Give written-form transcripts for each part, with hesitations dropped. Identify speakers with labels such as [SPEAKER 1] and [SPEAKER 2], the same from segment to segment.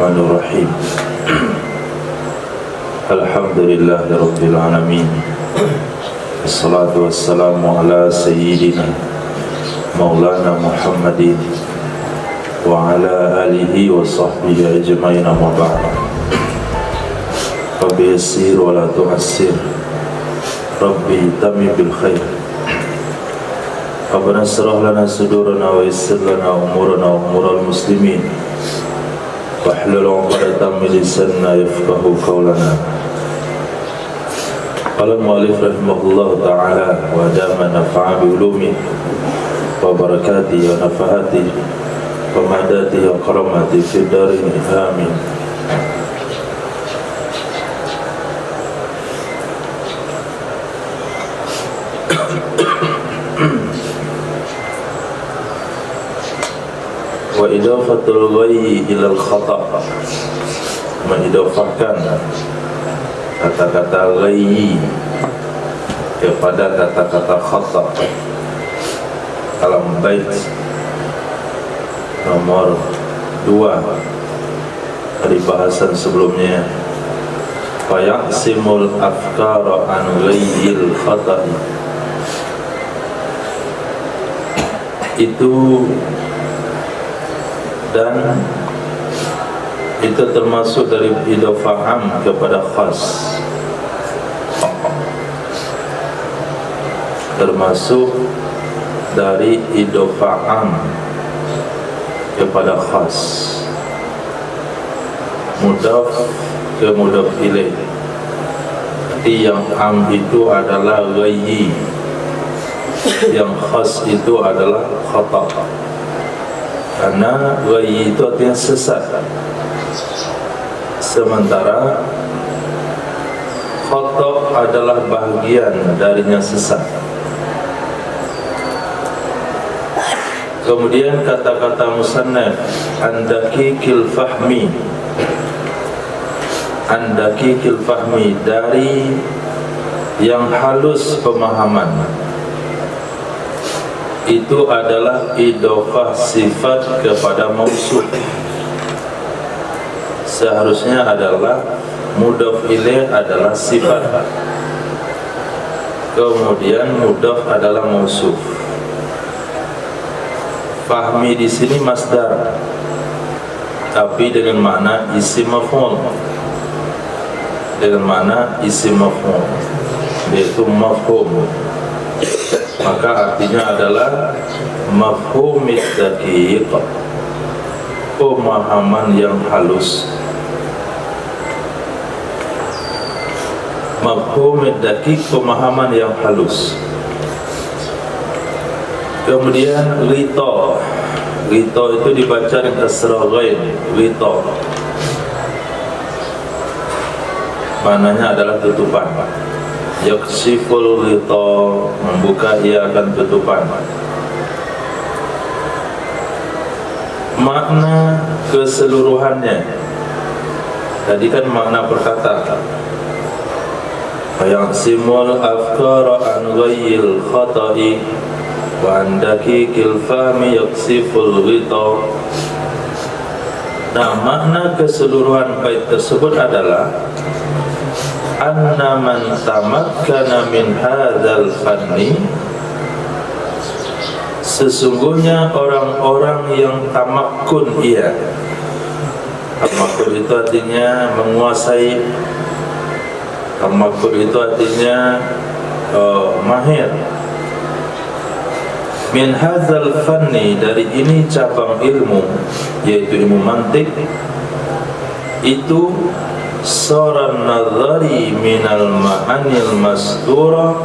[SPEAKER 1] Bismillahirrahmanirrahim. Alhamdulillahirabbil alamin. Wassalatu wassalamu ala sayyidina Maulana Muhammadin wa ala alihi wa sahbihi ajma'in, amma ba'd. Rabbi yassir wa la tu'assir, Rabbi tamim bil khair. Rabbana shrah lana sudurana wa yassir lana umurana wa umural muslimin wahlul 'uqdatam min lisanina yafqahu qawlana. Qala al-mu'allif rahimahullahu ta'ala wa dama nafa'a bi ulumi wa barakatihi wa nafahatihi wa madatihi wa karamatihi fid darin amin. Wa idafatul ghayyi ilal khata', mengidafahkan kata-kata ghayyi kepada kata-kata khata' dalam bait nomor 2 dari bahasan sebelumnya. Fa yaqsimul afkara an ghayyil khata'i, itu dan itu termasuk dari idhofah am kepada khas, termasuk dari idhofah am kepada khas, mudhaf ke mudhaf ilaih. Yang am itu adalah ghayyi, yang khas itu adalah khata'. Karena ghayyi itu artinya sesat, sementara khata' adalah bahagian darinya sesat. Kemudian kata-kata musannaf andaki kil fahmi, andaki kil fahmi, dari yang halus pemahaman, itu adalah idhofah sifat kepada mausuf. Seharusnya adalah mudhaf ilaih adalah sifat, kemudian mudhaf adalah mausuf. Fahmi di sini masdar, tapi dengan makna isim maf'ul, dengan makna isim maf'ul, yaitu mafhum. Maka artinya adalah mafhumid daqiq, pemahaman yang halus. Mafhumid daqiq, pemahaman yang halus. Kemudian ghita, ghita itu dibaca dengan kasrah ghain, ghita maknanya adalah tutupan. Yaksiful ghita, membuka ia akan tutupan. Makna keseluruhannya tadi kan makna perkataan. Yaqsimul afkara an ghayyil khata'i wa an daqiqil fahmi yaksiful ghita. Nah, makna keseluruhan bait tersebut adalah anna man tamakkana min hadzal fanni, sesungguhnya orang-orang yang tamakkun, ia tamakkun itu artinya menguasai, tamakkun itu artinya mahir. Min hadzal fanni, dari ini cabang ilmu, yaitu ilmu mantik, itu saran nazari minal ma'anil mastura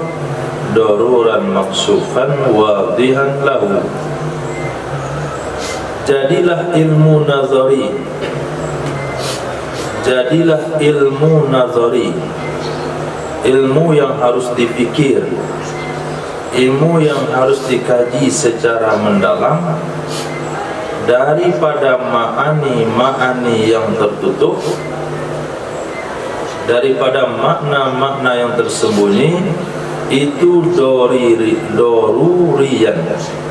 [SPEAKER 1] daruran maksufan wadihan lahu. Jadilah ilmu nazari, jadilah ilmu nazari, ilmu yang harus dipikir, ilmu yang harus dikaji secara mendalam, daripada ma'ani-ma'ani yang tertutup, daripada makna-makna yang tersembunyi, itu doruriyan,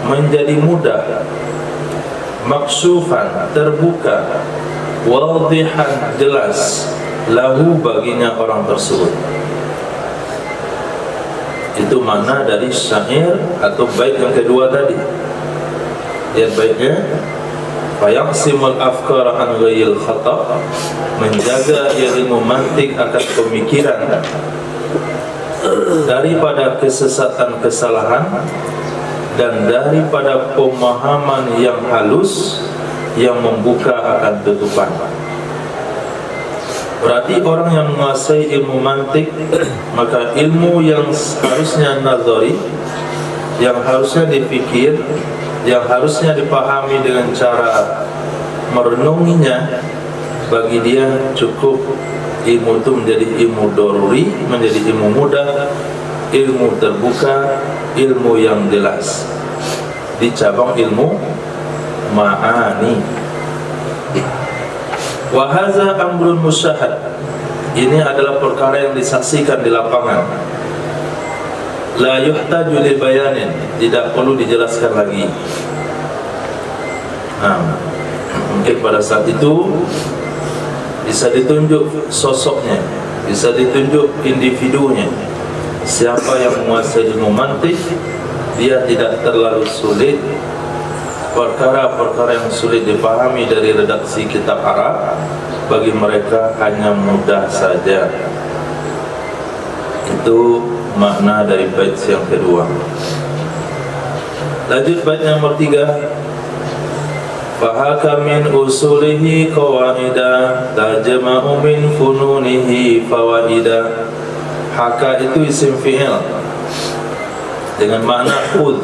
[SPEAKER 1] menjadi mudah, maksufan, terbuka, wadihan, jelas, lahu, baginya orang tersebut. Itu makna dari syair atau bait yang kedua tadi. Lihat baitnya, fayaqsimul afkara an ghayril khata', menjaga ilmu mantik akan pemikiran daripada kesesatan kesalahan dan daripada pemahaman yang halus yang membuka akan tutupan. Berarti orang yang menguasai ilmu mantik, maka ilmu yang harusnya nazari, yang harusnya dipikir, yang harusnya dipahami dengan cara merenunginya, bagi dia cukup ilmu itu menjadi ilmu doruri, menjadi ilmu mudah, ilmu terbuka, ilmu yang jelas di cabang ilmu ma'ani. Wa hadza amrun musyahad, ini adalah perkara yang disaksikan di lapangan. La yuhtaju li bayanin, tidak perlu dijelaskan lagi. Mungkin pada saat itu bisa ditunjuk sosoknya, bisa ditunjuk individunya. Siapa yang menguasai ilmu mantik, dia tidak terlalu sulit. Perkara-perkara yang sulit dipahami dari redaksi kitab Arab, bagi mereka hanya mudah saja. Itu makna dari bait yang kedua. Lanjut bait yang nomor 3. Fahaka min usulihi qawaida tajma'u min fununihi fawaida. Haka itu isim fi'il dengan makna khudh,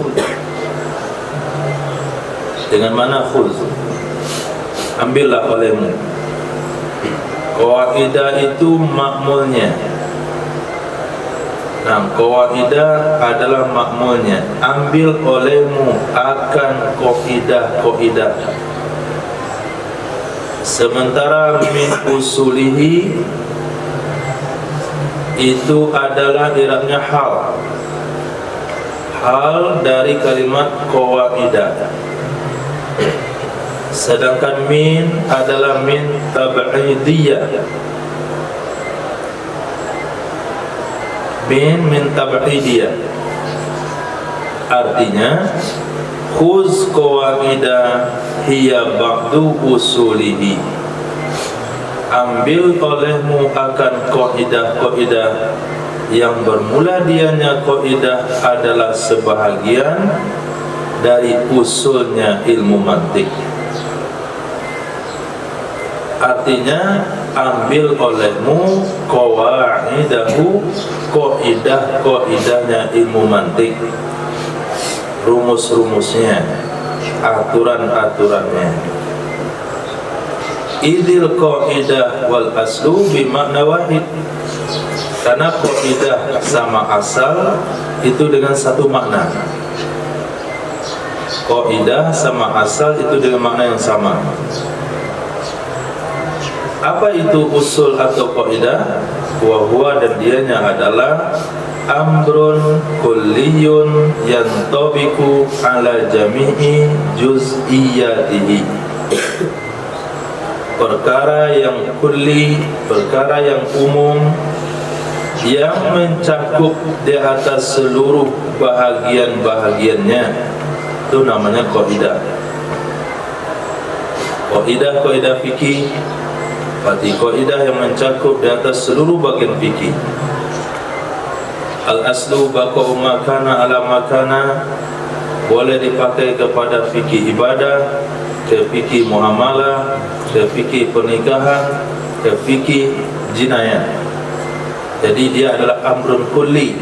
[SPEAKER 1] dengan makna khudh, ambillah olehmu. Qawaida itu makmulnya. Nah, qawaida adalah makmulnya, ambil olehmu akan qaidah-qaidah. Sementara min usulihi itu adalah irabnya hal, hal dari kalimat qawaida. Sedangkan min adalah min tab'idiyah, min tab'idiyah, artinya khuz qawaida hiya ba'du usulihi, ambil olehmu akan qaidah-qaidah yang bermula dianya qaidah adalah sebahagian dari usulnya ilmu mantik. Artinya ambil olehmu qawaidahu, qaidah-qaidahnya ilmu mantik, rumus-rumusnya, aturan-aturannya. Idil qaidah wal aslu bimakna wahid, karena qaidah sama asal itu dengan satu makna. Qaidah sama asal itu dengan makna yang sama. Apa itu usul atau qaidah? Wa huwa, dan dianya adalah amrun kulliyun yantabiqu ala jami'i juz'iyatihi, perkara yang kulli, perkara yang umum, yang mencakup di atas seluruh bahagian-bahagiannya, itu namanya qaidah. Qaidah fikih, berarti qaidah yang mencakup di atas seluruh bagian fikih. Al-aslu baqa'u makana ala makana, boleh dipakai kepada fikih ibadah, ke fikih muamalah, ke fikih pernikahan, ke fikih jinayah. Jadi dia adalah amrun kulli,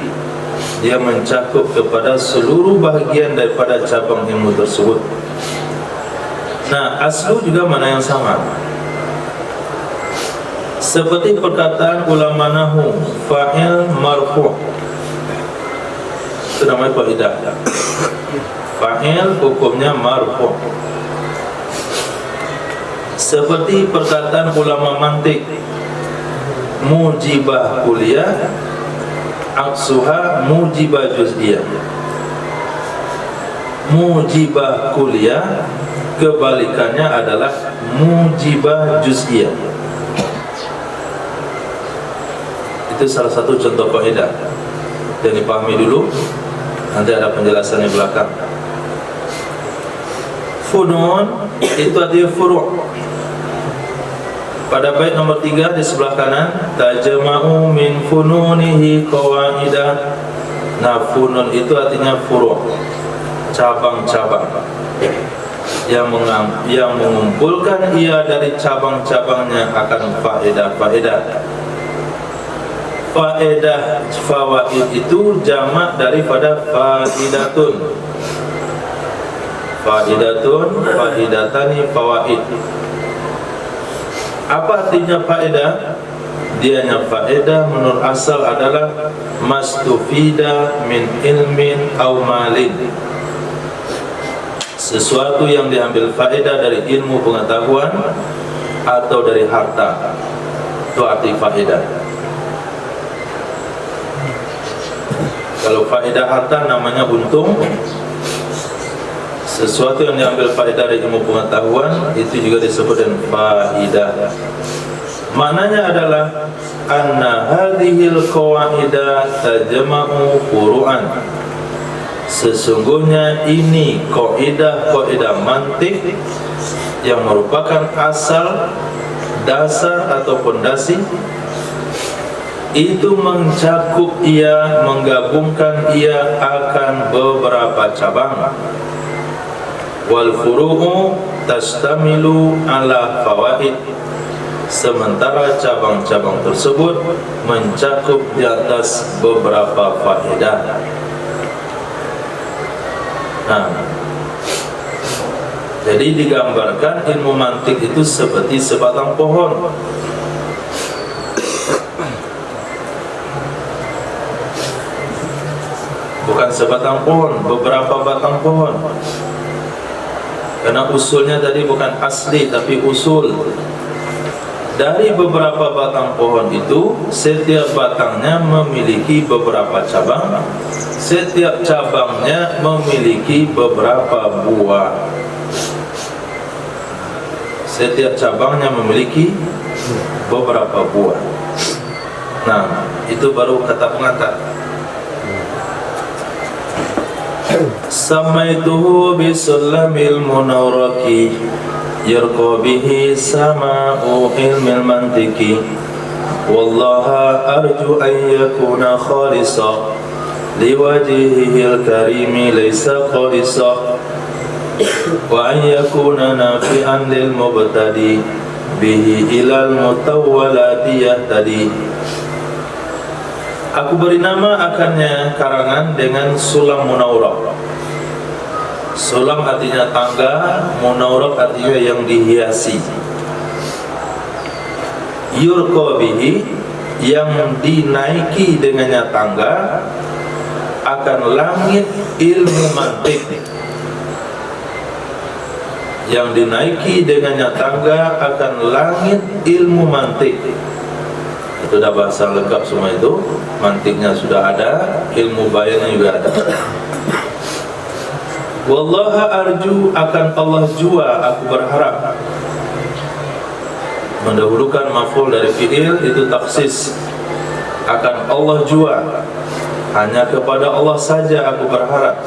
[SPEAKER 1] dia mencakup kepada seluruh bahagian daripada cabang ilmu tersebut. Nah, aslu juga mana yang sama. Seperti perkataan ulama nahwu, fa'il marfu', itu namanya qaidah. Fa'il hukumnya marfu'. Seperti perkataan ulama mantik, mujibah kulliyah, aksuha mujibah juz'iyah. Mujibah kulliyah kebalikannya adalah mujibah juz'iyah. Itu salah satu contoh kaidah yang dipahami dulu, nanti ada penjelasan di belakang. Funun itu artinya furu'. Pada bait nomor 3 di sebelah kanan, tajma'u min fununihi qawaidah. Nah, funun itu artinya furu', cabang-cabang yang mengumpulkan ia dari cabang-cabangnya akan faedah-faedah. Faedah fawaid itu jamak daripada faidatun. Faidatun, faidatani, fawaid. Apa artinya faedah? Dianya faedah menurut asal adalah mastufida min ilmin aw malin. Sesuatu yang diambil faedah dari ilmu pengetahuan atau dari harta. Itu arti faedah. Kalau faedah harta namanya untung. Sesuatu yang diambil faedah dari ilmu pengetahuan itu juga disebut dengan faedah. Maknanya adalah anna hadhil qawaidah tajma'u furu'an. Sesungguhnya ini kaidah mantik yang merupakan asal, dasar atau pondasi, itu mencakup ia, menggabungkan ia akan beberapa cabang. Wal furu'u tastamilu ala fawaid. Sementara cabang-cabang tersebut mencakup di atas beberapa faedah. Nah, jadi digambarkan ilmu mantik itu seperti sebatang pohon. Bukan sebatang pohon, beberapa batang pohon. Karena usulnya tadi bukan asli tapi usul. Dari beberapa batang pohon itu, setiap batangnya memiliki beberapa cabang. Setiap cabangnya memiliki beberapa buah. Setiap cabangnya memiliki beberapa buah. Nah, itu baru kata pengantar. Samaituhu bisulamil munawraki yarqa bihi sama'u ilmil mantiki. Wallaha arju an yakuna khalisa liwajhihil karimi laysa khalisa wa an yakuna nafi'an lil mubtadi bihi ilal mutawwalati yahtadi. Aku beri nama akannya karangan dengan sulam munawrak. Sulam artinya tangga, munawrak artinya yang dihiasi. Yurqa bihi, yang dinaiki dengannya tangga, akan langit ilmu mantik. Yang dinaiki dengannya tangga akan langit ilmu mantik. Itu dah bahasa lengkap semua itu. Mantiknya sudah ada, ilmu bayannya juga ada. Wallaha arju, akan Allah jua aku berharap. Mendahulukan maf'ul dari fi'il itu taksis. Akan Allah jua, hanya kepada Allah saja aku berharap.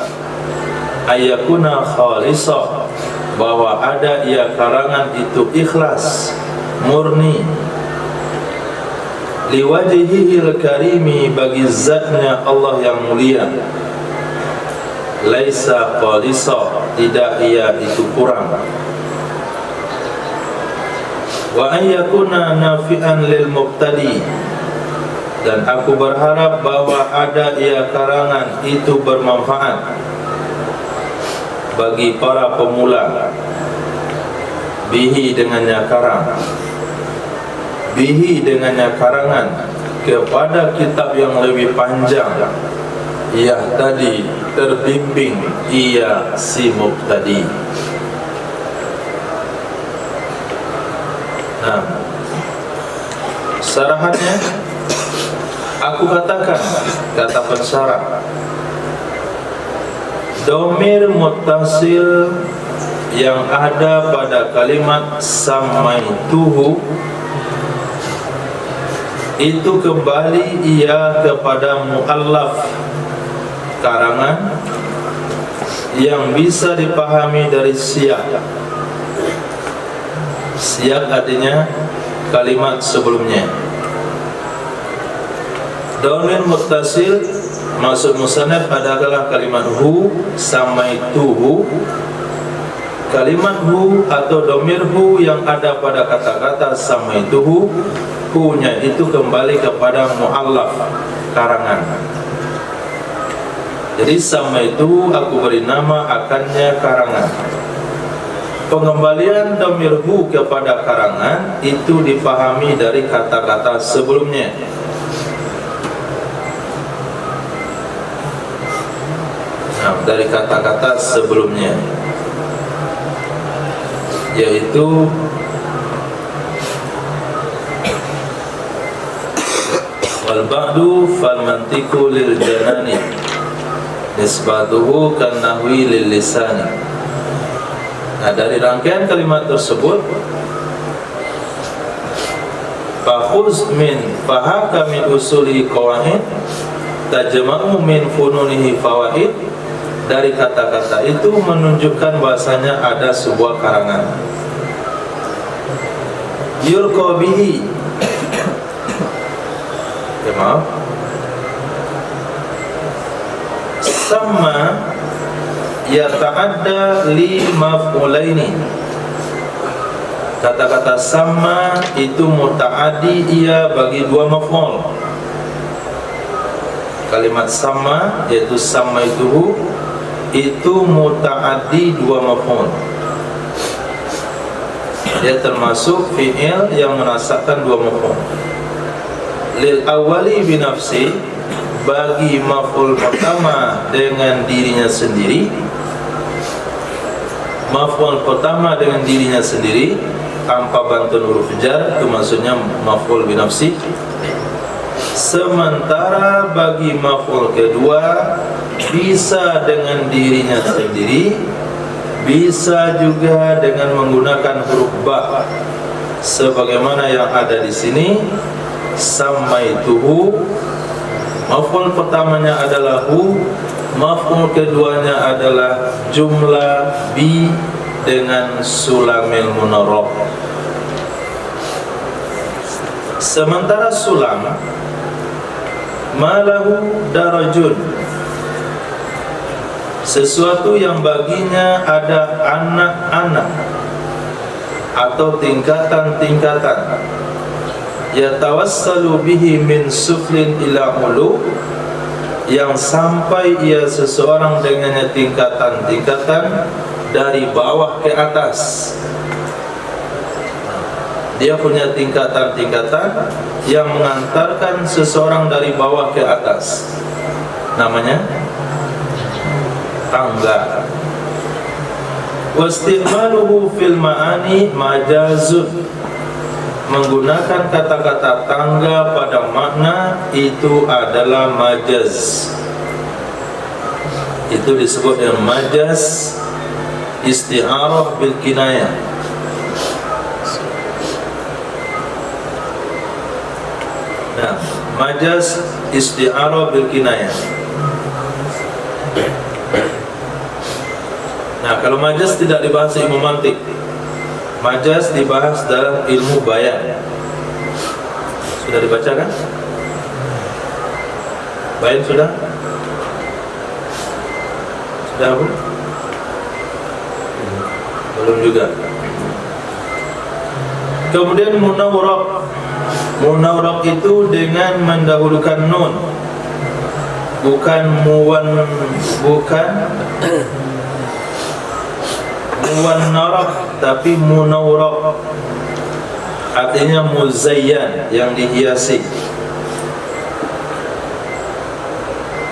[SPEAKER 1] Ayakuna khalisah, bahwa ada ia karangan itu ikhlas, murni. Liwajhihil karimi, bagi zatnya Allah yang mulia. Laisa qalisa, tidak ia itu kurang. Wa ayyakuna nafi'an lil mubtadi, dan aku berharap bahwa ada ia karangan itu bermanfaat bagi para pemula. Bihi dengannya karang, bihi dengannya karangan kepada kitab yang lebih panjang. Ia tadi terbimbing ia si mubtadi. Nah, sarahannya aku katakan, kata pensyarah, domir muttasil yang ada pada kalimat samaituhu itu kembali ia kepada muallaf karangan yang bisa dipahami dari siyak. Siyak artinya kalimat sebelumnya. Dhamir muttasil maksud musannaf adalah kalimat hu, samaituhu. Kalimat hu atau dhamir hu yang ada pada kata-kata samaituhu, hu-nya itu kembali kepada muallaf karangan. Jadi samaitu aku beri nama akannya karangan. Pengembalian dhamir hu kepada karangan itu dipahami dari kata-kata sebelumnya. Nah, dari kata-kata sebelumnya, yaitu wal ba'du fal mantiqu lil janani nisbatuhu kan nahwi lil lisani. Nah, dari rangkaian kalimat tersebut, fakhuz min fahaka min usuli qawaid tajma'u min fununihi fawaid. Dari kata-kata itu menunjukkan bahasanya ada sebuah karangan. Yurqa bihi, ya maaf, sama yata'adda li maf'ulaini. Kata-kata sama itu muta'addi ia bagi dua maf'ul. Kalimat sama yaitu samaituhu itu muta'addi dua maf'ul. Dia termasuk fi'il yang menasabkan dua maf'ul. Lil awali binafsi, bagi maf'ul pertama dengan dirinya sendiri. Maf'ul pertama dengan dirinya sendiri tanpa bantuan huruf jar, itu maksudnya maf'ul binafsi. Sementara bagi maf'ul kedua bisa dengan dirinya sendiri, bisa juga dengan menggunakan huruf ba, sebagaimana yang ada di sini. Samaituhu, maf'ul pertamanya adalah hu, maf'ul keduanya adalah jumlah bi dengan sulamil munarrab. Sementara sulam malahu darajun, sesuatu yang baginya ada anak-anak atau tingkatan-tingkatan, yatawassalu bihi min suflin ila ulu, yang sampai ia seseorang dengannya tingkatan-tingkatan dari bawah ke atas. Dia punya tingkatan-tingkatan yang mengantarkan seseorang dari bawah ke atas. Namanya tangga. Wastimaluhu fil ma'ani majazun, menggunakan kata-kata tangga pada makna itu adalah majaz. Itu disebut dengan majaz isti'arah bil kinayah. Nah, majaz isti'arah bil kinayah. Nah, kalau majaz tidak dibahas ilmu mantik, majaz dibahas dalam ilmu bayan. Sudah dibaca kan? Bayan sudah? Sudah belum? Belum juga. Kemudian munawwarah. Munawwarah itu dengan mendahulukan nun, bukan muwannarah, tapi munawwarah, artinya muzayyan, yang dihiasi.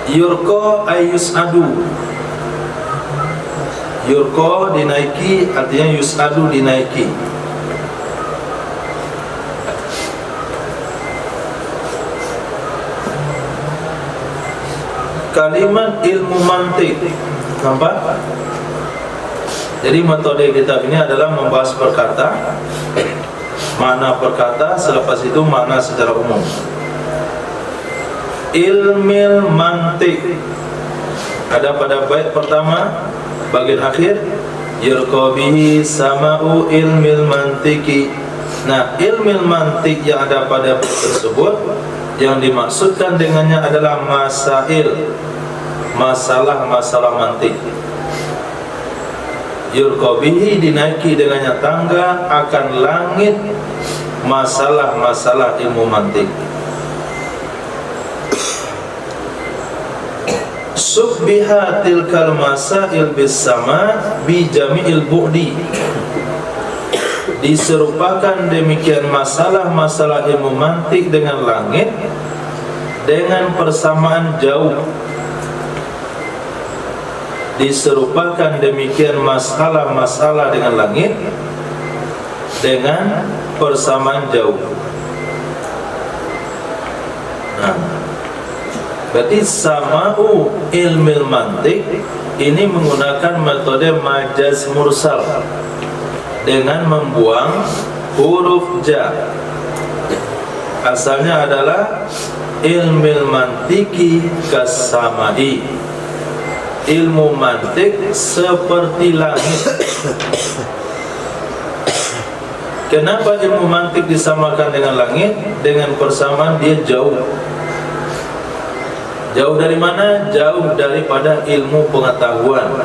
[SPEAKER 1] Yurqa ayus'adu, yurqa dinaiki, artinya yus'adu dinaiki. Kalimat ilmu mantik, nampak? Jadi metode kitab ini adalah membahas perkata, makna perkata, selepas itu makna secara umum. Ilmil mantik ada pada bait pertama bagian akhir, yurqabihi sama'u ilmil mantiki. Nah, ilmil mantik yang ada pada bait tersebut yang dimaksudkan dengannya adalah masail, masalah-masalah mantik. Yurqabihi dinaiki dengannya tangga akan langit masalah-masalah ilmu mantik. Subbiha tilkal masail bis sama bi jami'il bu'di. Diserupakan demikian masalah-masalah ilmu mantik dengan langit dengan persamaan jauh. Diserupakan demikian masalah-masalah dengan langit dengan persamaan jauh. Nah, berarti sama'u ilmil mantik ini menggunakan metode majaz mursal dengan membuang huruf ja. Asalnya adalah ilmil mantiki kasamai, ilmu mantik seperti langit. Kenapa ilmu mantik disamakan dengan langit? Dengan persamaan dia jauh. Jauh dari mana? Jauh daripada ilmu pengetahuan,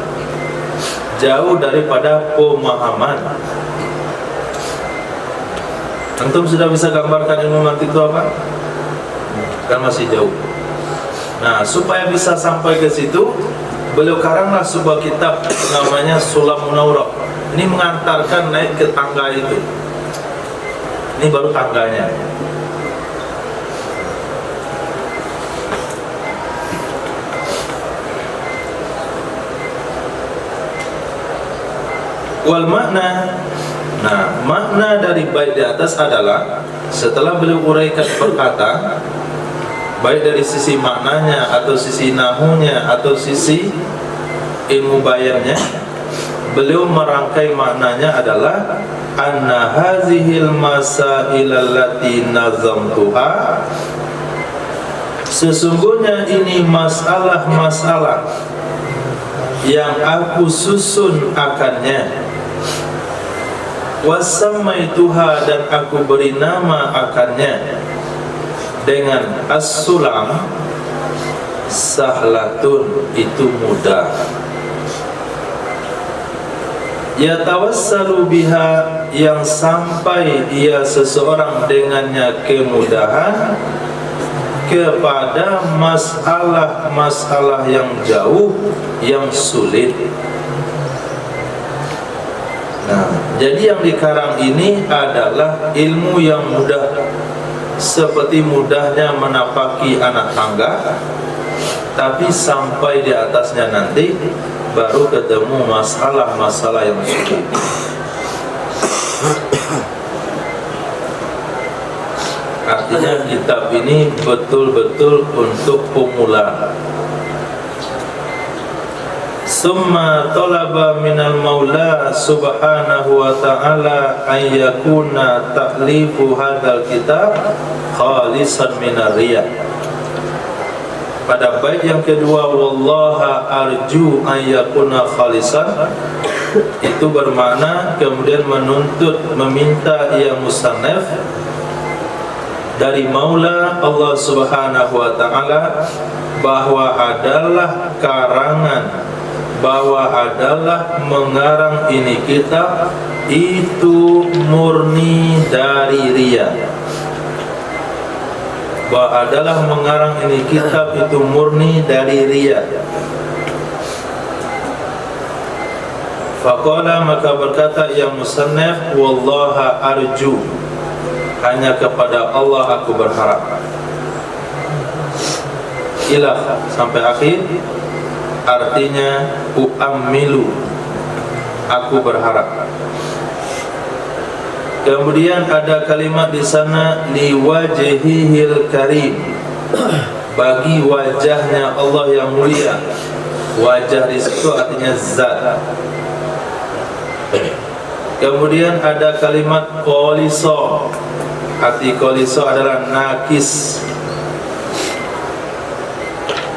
[SPEAKER 1] jauh daripada pemahaman. Antum sudah bisa gambarkan ilmu mantik itu apa? Kan masih jauh. Nah, supaya bisa sampai ke situ, beliau karanglah sebuah kitab namanya Sulamun Awraq. Ini mengantarkan naik ke tangga itu. Ini baru tangganya. Wal makna. Nah, makna dari bait di atas adalah setelah beliau uraikan perkata, baik dari sisi maknanya atau sisi nahunya atau sisi ilmu bayannya, beliau merangkai maknanya adalah anna hazihil masail allati nazamtuha, sesungguhnya ini masalah-masalah yang aku susun akannya, wasamaituha, dan aku beri nama akannya dengan as-sulam, sahlatun, itu mudah. Yatawassalu biha, yang sampai ia seseorang dengannya kemudahan kepada masalah-masalah yang jauh, yang sulit. Nah, jadi yang dikarang ini adalah ilmu yang mudah, seperti mudahnya menapaki anak tangga, tapi sampai di atasnya nanti baru ketemu masalah-masalah yang sulit. Artinya kitab ini betul-betul untuk pemula. Summa talaba minal maula subhanahu wa ta'ala an yakuna ta'lifu hadzal kitab khalisan minar riya. Pada bait yang kedua, wallaha arju an yakuna khalisan, itu bermakna kemudian menuntut, meminta yang musannaf dari Maula Allah Subhanahu wa ta'ala bahwa adalah karangan, bahwa adalah mengarang ini kitab itu murni dari riya, bahwa adalah mengarang ini kitab itu murni dari riya. Faqala, maka berkata yang musannaf, wallaha arju, hanya kepada Allah aku berharap. Ilah, sampai akhir, artinya uammilu, aku berharap. Kemudian ada kalimat di sana liwajhihil karim, bagi wajahnya Allah yang mulia. Wajah di situ artinya zat. Kemudian ada kalimat qoliso. Arti qoliso adalah nakis.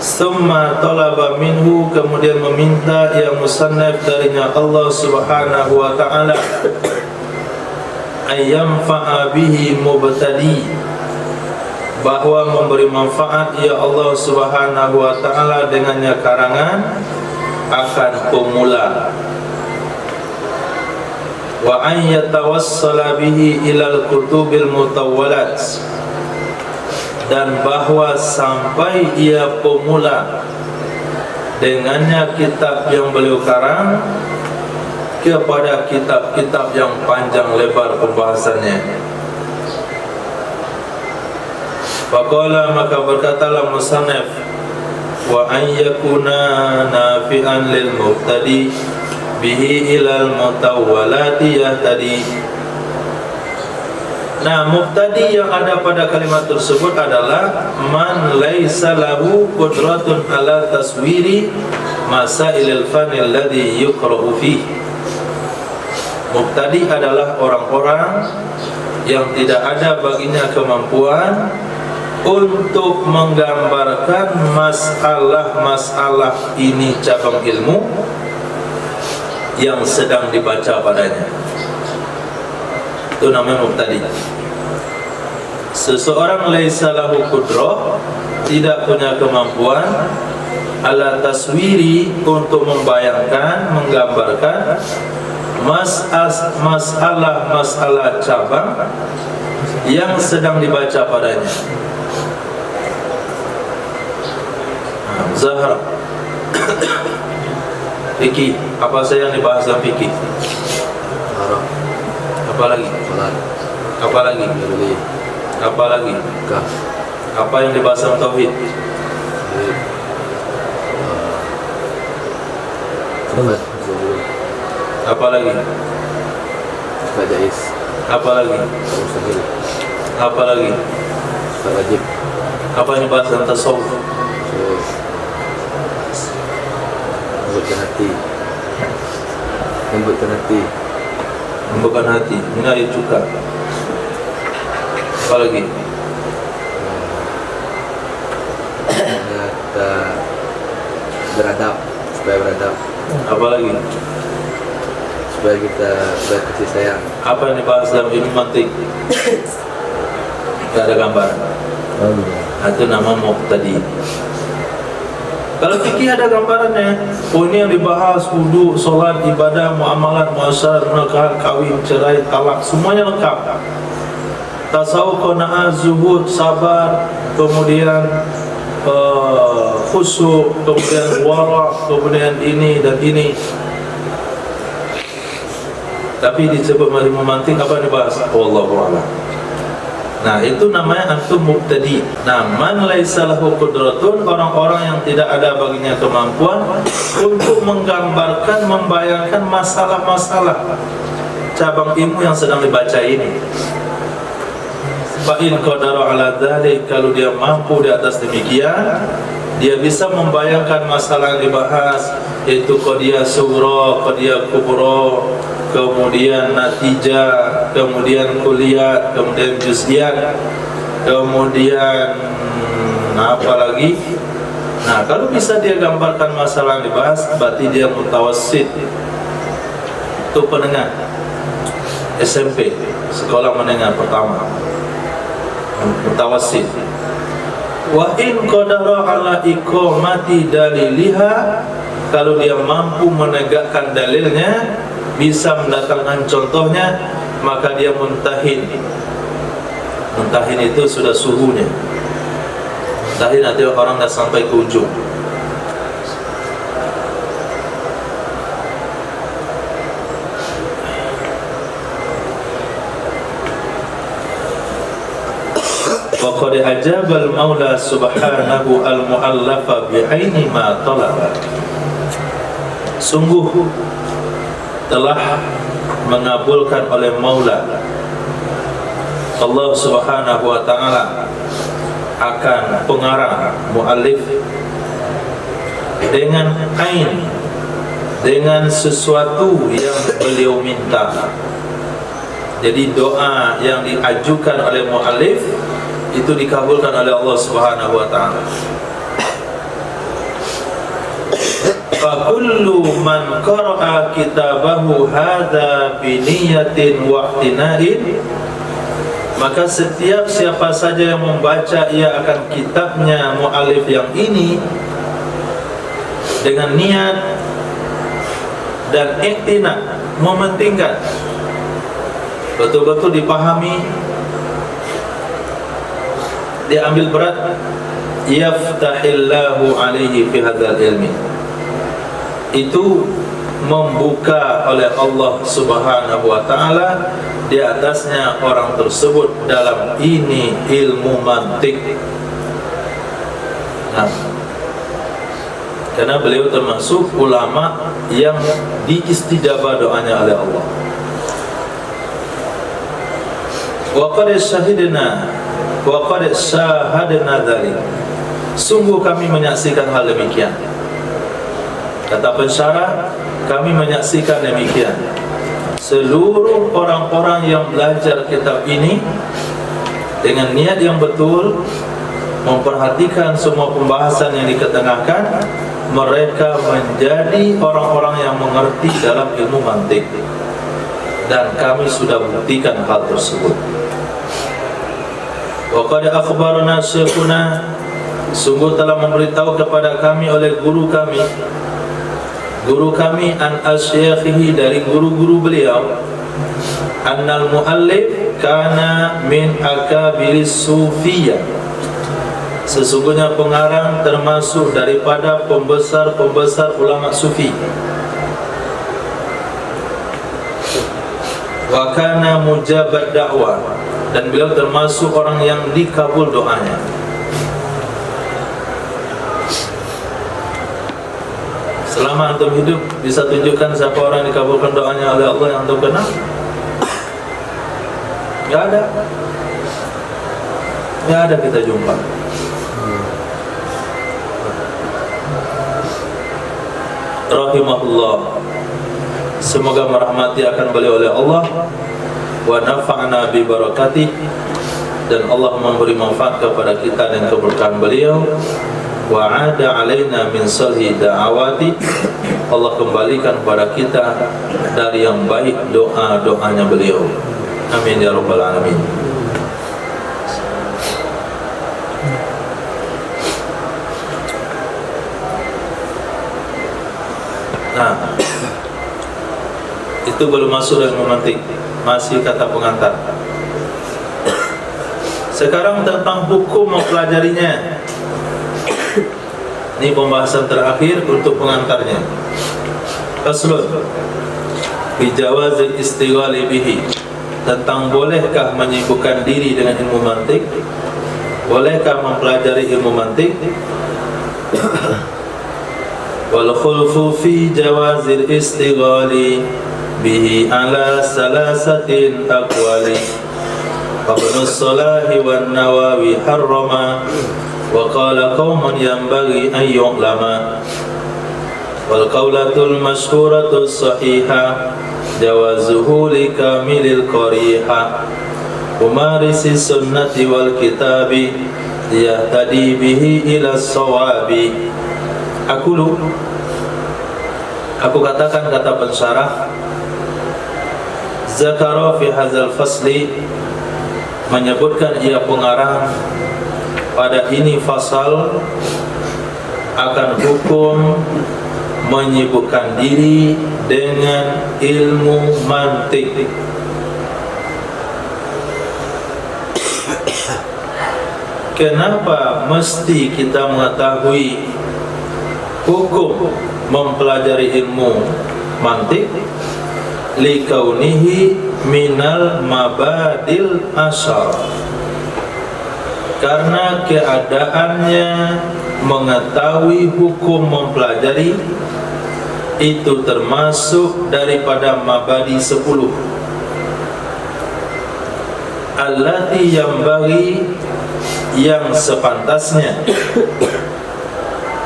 [SPEAKER 1] Summa talaba minhu, kemudian meminta yang musannaf darinya Allah subhanahu wa ta'ala ayyamfa'a bihi mubtadi, bahwa memberi manfaat ya Allah subhanahu wa ta'ala dengannya karangan akan pemula, wa an yatawassala bihi ilal kutubil mutawwalat, dan bahwa sampai ia pemula dengannya kitab yang beliau karang kepada kitab-kitab yang panjang lebar pembahasannya. Faqala, maka berkatalah musannaf, wa an yakuna nafi'an lil mubtadi bihi ilal mutawwalati yahtadi. Nah, mubtadi yang ada pada kalimat tersebut adalah man laisa lahu qudratun ala taswiri masailil fani alladhi yuqra'u fihi. Mubtadi adalah orang-orang yang tidak ada baginya kemampuan untuk menggambarkan masalah-masalah ini cabang ilmu yang sedang dibaca padanya. Itu namanya mubtadi. Seseorang laisa lahu qudrah, tidak punya kemampuan ala taswiri, untuk membayangkan, menggambarkan masalah-masalah cabang yang sedang dibaca padanya. Zahra, fikih, apa saja yang dibahas dalam fikih? Apa lagi? Apa lagi? Apa lagi? Apa yang dibahas dalam tauhid? Apa lagi? Apa lagi? Apa lagi? Apa yang dibahas dalam tasawuf? Membuka hati, mengalir juga. Apa lagi?
[SPEAKER 2] Beradab, supaya beradab.
[SPEAKER 1] Apa lagi?
[SPEAKER 2] Supaya kita berkasih sayang.
[SPEAKER 1] Apa yang dibahas dalam ilmu mantik? Tidak ada gambar. Itu nama mubtadi. Kalau fikih ada gambarannya. Oh, ini yang dibahas wudu, solat, ibadah, muamalat, muasyarah, nikah, kawin, cerai, talak, semuanya lengkap. Tasawuf, qanaah, zuhud, sabar, kemudian khusyuk, kemudian wara, kemudian ini dan ini. Tapi disebut ilmu mantik, apa yang dibahas? Wallahu a'lam. Nah, itu namanya antum mubtadi. Nah, man laisa lahu qudratun, orang-orang yang tidak ada baginya kemampuan untuk menggambarkan, membayangkan masalah-masalah cabang ilmu yang sedang dibaca ini. Fa in qadara ala dzalik, kalau dia mampu di atas demikian, dia bisa membayangkan masalah yang dibahas, yaitu qadiyah sughra, qadiyah kubra, kemudian natijah, kemudian kuliah, kemudian juz'iyat, kemudian apa lagi? Nah, kalau bisa dia gambarkan masalah yang dibahas, berarti dia mutawassit, itu penengah SMP, sekolah menengah pertama, mutawassit. Wa in qadara ala iqamati daliliha, kalau dia mampu menegakkan dalilnya, bisa mendatangkan contohnya, maka dia muntahin. Muntahin itu sudah suhunya. Muntahin artinya orang dah sampai ke ujung. Wa qad ajaba al-Maula subhanahu al-mu'allafa bi'aini ma talaba. Sungguh telah mengabulkan oleh Maula Allah subhanahu wa ta'ala akan pengarang muallif dengan ain dengan sesuatu yang beliau minta. Jadi doa yang diajukan oleh muallif itu dikabulkan oleh Allah Subhanahu wa taala. Fa kullu man qara'a kitabahu hadza bi niyatin wa ihtina'in, maka setiap siapa saja yang membaca ia akan kitabnya muallif yang ini dengan niat dan iktina, mementingkan, betul-betul dipahami, diambil berat, yaftahillahu alaihi fi hadzal ilmi, itu membuka oleh Allah Subhanahu wa taala di atasnya orang tersebut dalam ini ilmu mantik. Nah, karena beliau termasuk ulama yang diistijabah doanya oleh Allah. Wa qad syahidna wa qad syahadna dzalik. Sungguh kami menyaksikan hal demikian. Kata pensyarah, kami menyaksikan demikian. Seluruh orang-orang yang belajar kitab ini dengan niat yang betul, memperhatikan semua pembahasan yang diketengahkan, mereka menjadi orang-orang yang mengerti dalam ilmu mantik. Dan kami sudah buktikan hal tersebut. Wa qad akhbarana syekhuna, sungguh telah memberitahu kepada kami oleh guru kami an asyikhihi, dari guru-guru beliau, annal muallif kana min akabiris sufiyah, sesungguhnya pengarang termasuk daripada pembesar-pembesar ulama sufi. Wa kana mujabat dakwah, dan beliau termasuk orang yang dikabul doanya. Selama antum hidup, bisa tunjukkan siapa orang yang dikabulkan doanya oleh Allah yang antum kenal? Tidak ada. Tidak ada kita jumpa. Rahimahullah, semoga merahmati akan beliau oleh Allah, wa nafa'na bi barakatih, dan Allah memberi manfaat kepada kita dengan keberkahan beliau. Wa 'ada 'alaina min salhi da'awati, Allah kembalikan kepada kita dari yang baik doa-doanya beliau. Amin ya rabbal alamin. Nah, itu belum masuk dan memantik, masih kata pengantar. Sekarang tentang hukum mempelajarinya. Ini pembahasan terakhir untuk pengantarnya. Faslun fi jawazil istighali bihi, tentang bolehkah menyibukkan diri dengan ilmu mantik, bolehkah mempelajari ilmu mantik. Wal khulfu fi jawazil istighali bihi ala salasatin aqwali, wa ibnus salahi wan nawawi harrama, wa qala qaumun yanbaghi an yu'lama, wal qawlatul masyhuratus sahiha jawazuhu li kamilil qariha, umarisi sunnati wal kitabi yahtadi bihi ila sawabi. Aku katakan, kata pensyarah, zakara fi hadzal fasli, menyebutkan ia pengarang pada ini fasal akan hukum menyibukkan diri dengan ilmu mantik. Kenapa mesti kita mengetahui hukum mempelajari ilmu mantik? Likaunihi minal mabadil asyar, karena keadaannya mengetahui hukum mempelajari itu termasuk daripada mabadi 10 allati yambaghi, yang sepantasnya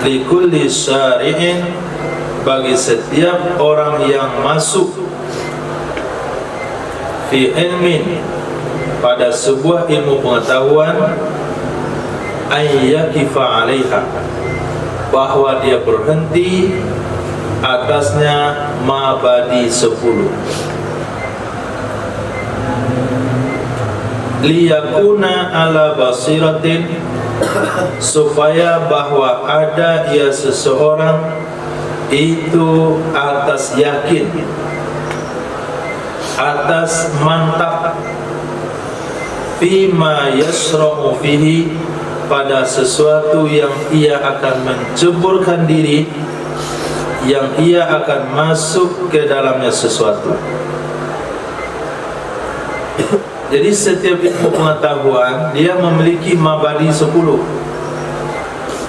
[SPEAKER 1] likulli syari'in, bagi setiap orang yang masuk fi ilmin, pada sebuah ilmu pengetahuan, ayyakifa 'alaiha, bahwa dia berhenti atasnya mabadi 10, liyakuna ala basiratin, supaya bahwa ada ia seseorang itu atas yakin, atas mantap, fima yasra'u fihi, pada sesuatu yang ia akan menceburkan diri, yang ia akan masuk ke dalamnya sesuatu. Jadi setiap ilmu pengetahuan dia memiliki mabadi 10.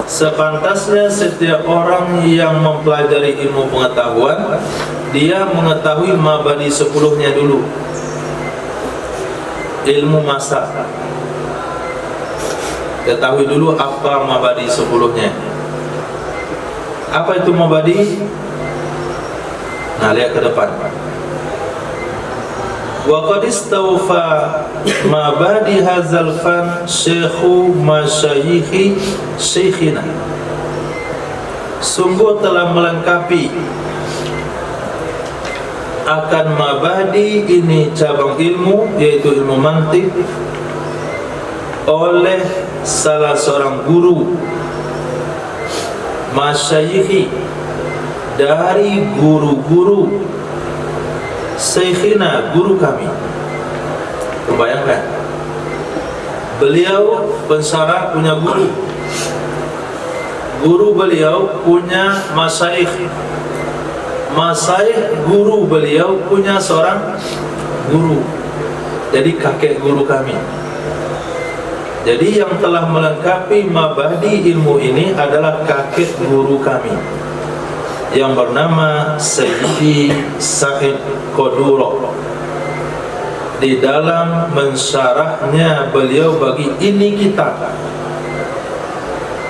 [SPEAKER 1] Sepantasnya setiap orang yang mempelajari ilmu pengetahuan, dia mengetahui mabadi 10-nya dulu. Ilmu masak, ketahui dulu apa mabadi 10-nya. Apa itu mabadi? Nah, lihat ke depan. Wa qad istawfa mabadi hadzal fan syekhu masyayikhi syekhina, sungguh telah melengkapi akan mabadi ini cabang ilmu, yaitu ilmu mantik, oleh salah seorang guru masyayikhi, dari guru-guru syekhina, guru kami. Bayangkan, beliau pensyarah punya guru, guru beliau punya masyayikh, masyayikh guru beliau punya seorang guru. Jadi kakek guru kami. Jadi yang telah melengkapi mabadi ilmu ini adalah kakek guru kami, yang bernama Sayyidi Sa'id Qaduro. Di dalam mensyarahnya beliau bagi ini kitab.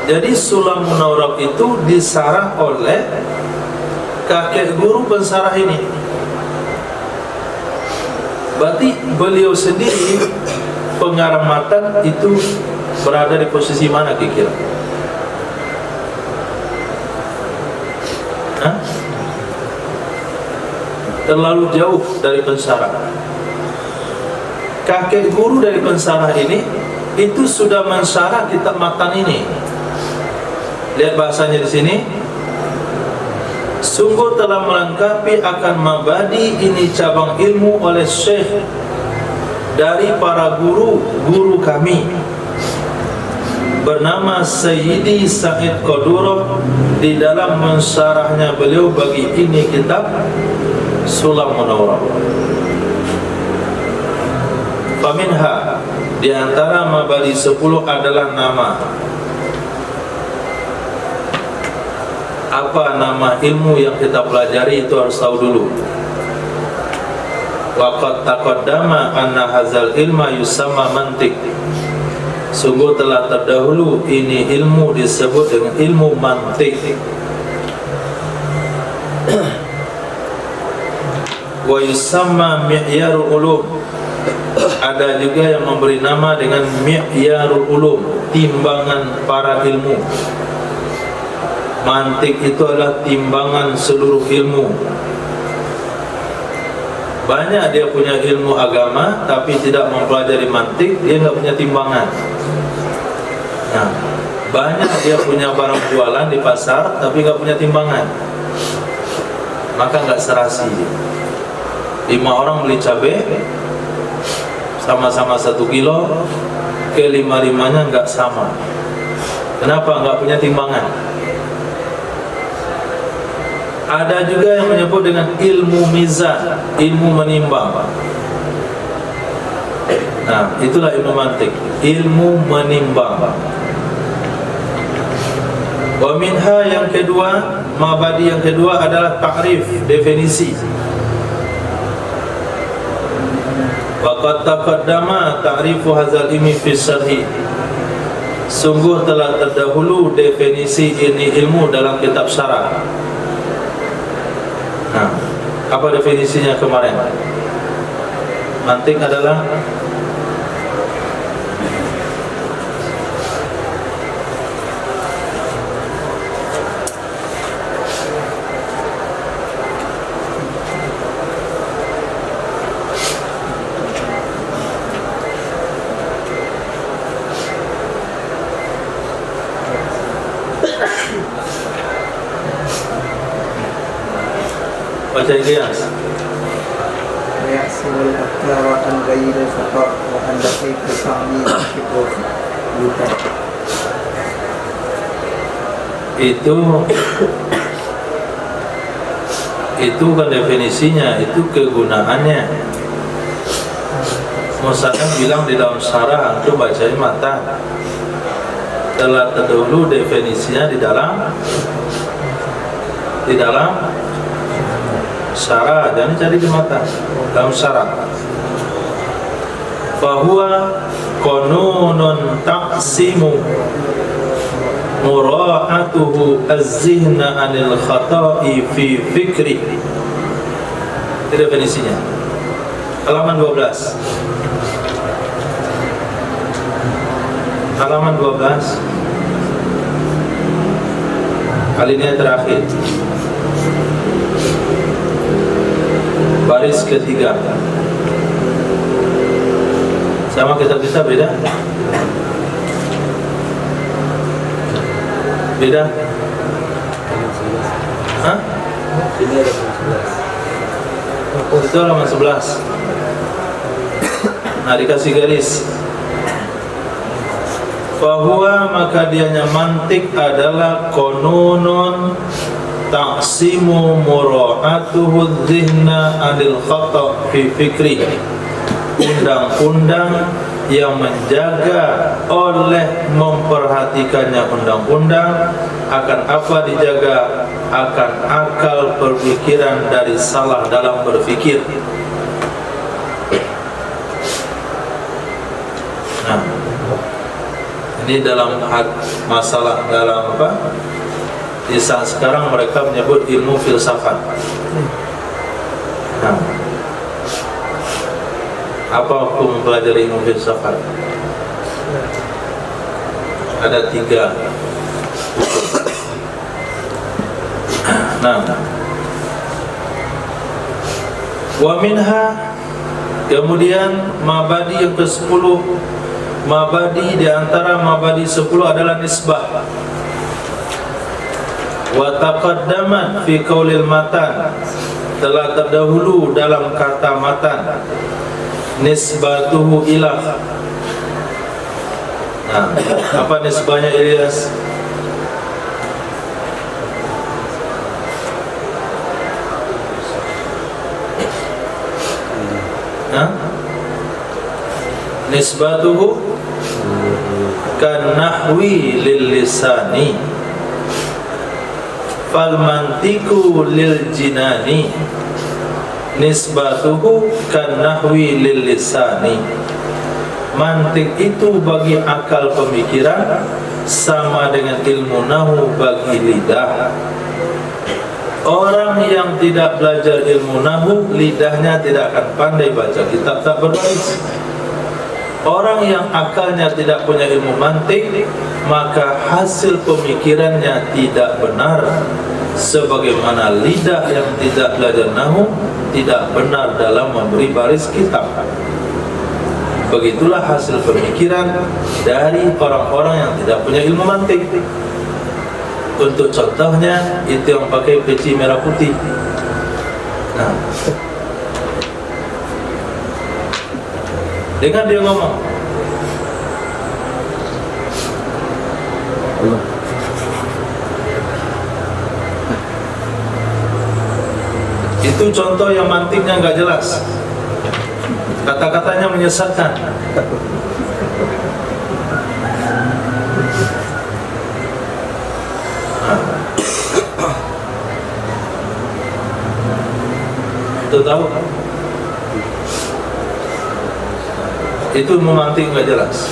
[SPEAKER 1] Jadi Sulamun Nawrab itu disarah oleh kakek guru pensyarah ini. Berarti beliau sendiri pengarang matan itu berada di posisi mana kira-kira? Terlalu jauh dari pensyarah. Kakek guru dari pensyarah ini itu sudah mensyarah kitab matan ini. Lihat bahasanya di sini. Sungguh telah melengkapi akan mabadi ini cabang ilmu oleh syekh dari para guru kami, bernama Sayyidi Sa'id Qaduro, di dalam mensyarahnya beliau bagi ini kitab Sulamun Nawrab. Faminha, di antara mabadi 10 adalah nama. Apa nama ilmu yang kita pelajari itu harus tahu dulu. Wa qad taqaddama anna hadzal ilma yusamma mantiq. Sungguh telah terdahulu ini ilmu disebut dengan ilmu mantiq. Wa yusamma mi'yarul ulum. Ada juga yang memberi nama dengan mi'yarul ulum, timbangan para ilmu. Mantik itu adalah timbangan seluruh ilmu. Banyak dia punya ilmu agama tapi tidak mempelajari mantik, dia nggak punya timbangan. Nah, banyak dia punya barang jualan di pasar tapi nggak punya timbangan, maka nggak serasi. 5 orang beli cabai sama-sama 1 kilo, ke 5-5-nya nggak sama. Kenapa? Nggak punya timbangan. Ada juga yang menyebut dengan ilmu mizan, ilmu menimbang. Nah, itulah ilmu mantik, ilmu menimbang. Wa minha, yang kedua, mabadi yang kedua adalah ta'rif, definisi. Waqad taqaddama ta'rifu hadzal ilmi fi syarhi. Sungguh telah terdahulu definisi ini ilmu dalam kitab syarah. Apa definisinya kemarin? Mantik adalah baca Ilyas.
[SPEAKER 3] ويحسن الأفكار عن غير الخطأ وعن دقيق التعليم في الوجود.
[SPEAKER 1] Itu kan definisinya, itu kegunaannya. Misalkan bilang di dalam syarah antum bacain mata, telah terdahulu definisinya di dalam syarah, jangan cari di mata, dalam syarah. Fahuwa qanunun taqsimu mura'atuhu az-zihna anil khata'i fi fikri. Itu definisinya. Halaman 12. Halaman 12. Alinea terakhir. Baris ketiga. Sama kitab kita beda? Beda? Hah?
[SPEAKER 2] Ini ada 11.
[SPEAKER 1] Itu halaman 11. Nah, dikasih garis. Fahuwa, maka dianya mantik adalah konunun taqsimu mura'atuhu dhihna anil khata' fi fikri. Undang-undang yang menjaga oleh memperhatikannya undang-undang akan apa dijaga? Akan akal berpikiran dari salah dalam berfikir. Nah, ini dalam masalah dalam apa? Di saat sekarang mereka menyebut ilmu filsafat. Nah, apa hukum mempelajari ilmu filsafat? Ada 3. Nah, wa minha, kemudian mabadi yang ke-10, mabadi di antara mabadi 10 adalah nisbah. Wa taqaddamat fi qaulil matan, telah terdahulu dalam kata matan, nisbatuhu ilah. Nah, apa nisbahnya Ilyas? Nah, nisbatuhu kan nahwi lil lisani fal mantiku lil jinani. Nisbatuhu kan nahwi lil lisani. Mantik itu bagi akal pemikiran sama dengan ilmu nahu bagi lidah. Orang yang tidak belajar ilmu nahu, lidahnya tidak akan pandai baca kitab tak berbaris. Orang yang akalnya tidak punya ilmu mantik, maka hasil pemikirannya tidak benar. Sebagaimana lidah yang tidak belajar nahu tidak benar dalam memberi baris kitab. Begitulah hasil pemikiran dari orang-orang yang tidak punya ilmu mantik. Untuk contohnya, itu yang pakai peci merah putih. Nah, dengan dia ngomong, itu contoh yang mantiknya nggak jelas, kata-katanya menyesatkan. Itu tahu kan? Itu memantik nggak jelas.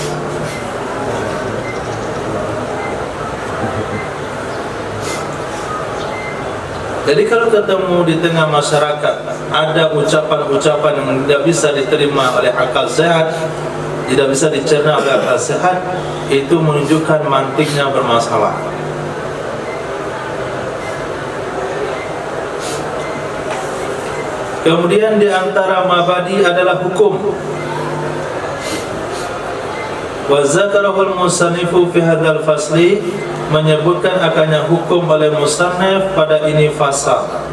[SPEAKER 1] Jadi kalau ketemu di tengah masyarakat ada ucapan-ucapan yang tidak bisa diterima oleh akal sehat, tidak bisa dicerna oleh akal sehat, itu menunjukkan mantiknya bermasalah. Kemudian di antara mabadi adalah hukum. Wa zakarahul musannifu fi hadzal fasli, menyebutkan akannya hukum oleh musannif pada ini fasal.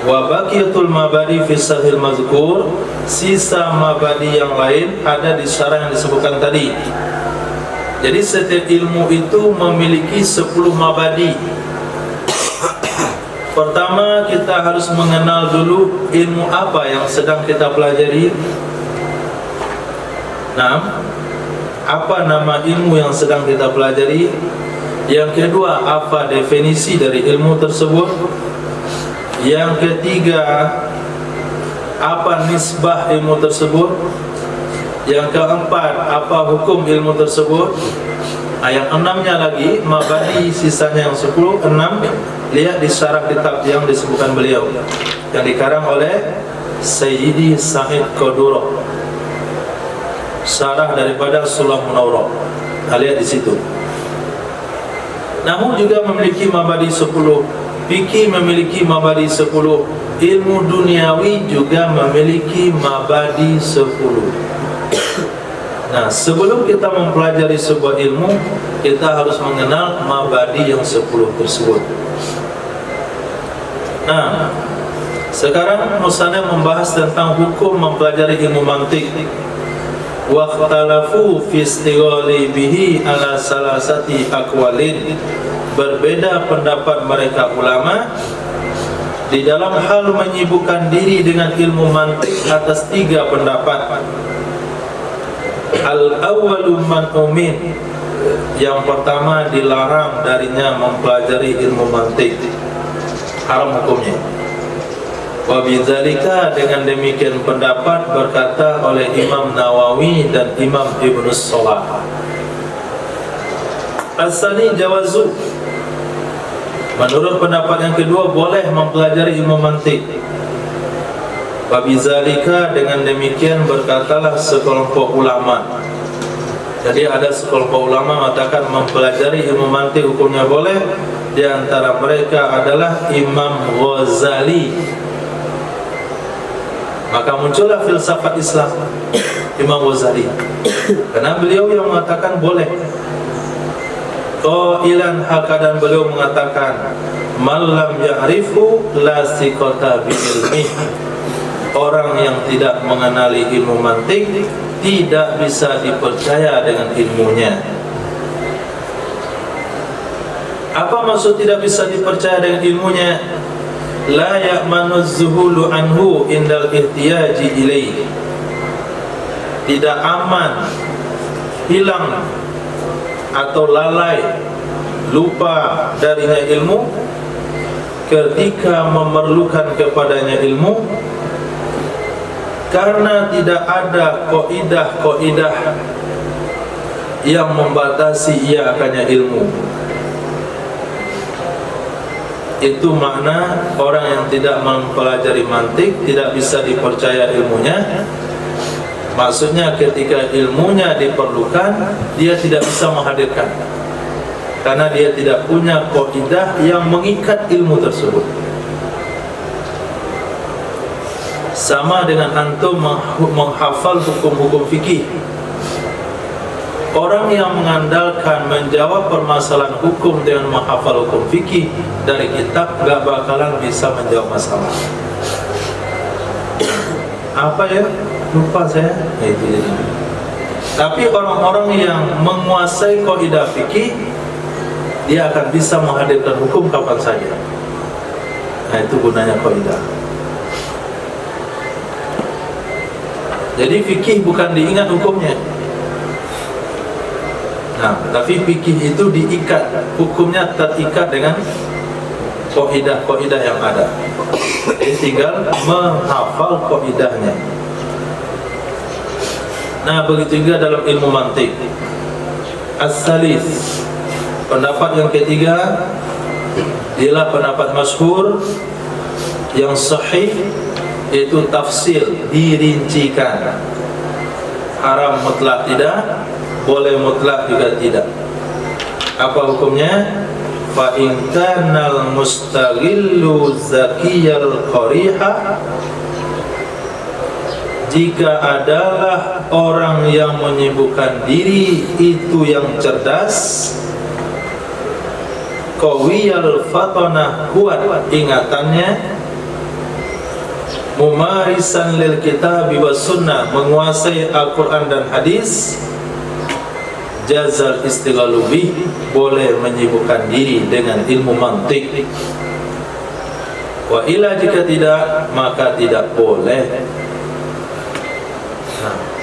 [SPEAKER 1] Wa baqiyatul mabadi fi sahil mazkur, sisa mabadi yang lain ada di syarah yang disebutkan tadi. Jadi setiap ilmu itu memiliki 10 mabadi. Pertama, kita harus mengenal dulu ilmu apa yang sedang kita pelajari. Nah, apa nama ilmu yang sedang kita pelajari? Yang kedua, apa definisi dari ilmu tersebut? Yang ketiga, apa nisbah ilmu tersebut? Yang keempat, apa hukum ilmu tersebut? Yang enamnya lagi, mabadi sisanya yang 10, 6, lihat di syarah kitab yang disebutkan beliau, yang dikarang oleh Sayyidi Sa'id Qudurah, syarah daripada Sulam Munawwarah. Lihat di situ. Nahu juga memiliki mabadi 10, fikih memiliki mabadi 10, ilmu duniawi juga memiliki mabadi 10. Nah, sebelum kita mempelajari sebuah ilmu, kita harus mengenal mabadi yang 10 tersebut. Nah, sekarang musannif membahas tentang hukum mempelajari ilmu mantik. Wa ikhtalafu fi istighali bihi ala salasati aqwalin, berbeda pendapat mereka ulama di dalam hal menyibukkan diri dengan ilmu mantik atas 3 pendapat. Al-awwalu man'umin, yang pertama dilarang darinya mempelajari ilmu mantik, haram hukumnya. Wa bidzalika, dengan demikian pendapat berkata oleh Imam Nawawi dan Imam Ibnu Shalah. As-sani jawazu, menurut pendapat yang kedua boleh mempelajari ilmu mantik. Wa bidzalika, dengan demikian berkatalah sekelompok ulama. Jadi ada sekelompok ulama mengatakan mempelajari ilmu mantik hukumnya boleh. Di antara mereka adalah Imam Ghazali. Maka muncullah filsafat Islam Imam Ghazali, karena beliau yang mengatakan boleh. Qailan, hakadan beliau mengatakan, man lam ya'rifu la siqata bi ilmi, orang yang tidak mengenali ilmu mantik tidak bisa dipercaya dengan ilmunya. Apa maksud tidak bisa dipercaya dengan ilmunya? La ya'manu zuhulu anhu indal ihtiyaji ilaih, tidak aman, hilang atau lalai, lupa darinya ilmu ketika memerlukan kepadanya ilmu, karena tidak ada kaidah-kaidah yang membatasi ia akannya ilmu. Itu makna orang yang tidak mempelajari mantik tidak bisa dipercaya ilmunya. Maksudnya ketika ilmunya diperlukan, dia tidak bisa menghadirkan, karena dia tidak punya kaidah yang mengikat ilmu tersebut. Sama dengan antum menghafal hukum-hukum fikih. Orang yang mengandalkan menjawab permasalahan hukum dengan menghafal hukum fikih dari kitab gak bakalan bisa menjawab masalah. Apa ya? Lupa saya. Itu jadi. Tapi orang-orang yang menguasai kaidah fikih, dia akan bisa menghadirkan hukum kapan saja. Nah, itu gunanya kaidah. Jadi fikih bukan diingat hukumnya. Nah, tapi fikih itu diikat, hukumnya terikat dengan kaidah-kaidah yang ada. Jadi tinggal menghafal kaidahnya. Nah, begitu juga dalam ilmu mantik. As-salis, pendapat yang ketiga, Inilah pendapat masyhur yang sahih, itu tafsir dirincikan. Haram mutlak tidak, boleh mutlak juga tidak. Apa hukumnya? Fa in kanal mustaghillu zakiyal qariha, jika adalah orang yang menyibukkan diri itu yang cerdas, qawiyal fatanah, kuat ingatannya, mumarisan lil kitab wa sunnah, menguasai Al-Quran dan hadis, jazal istighalu bih, boleh menyibukkan diri dengan ilmu mantik. Wa ila, jika tidak, maka tidak boleh.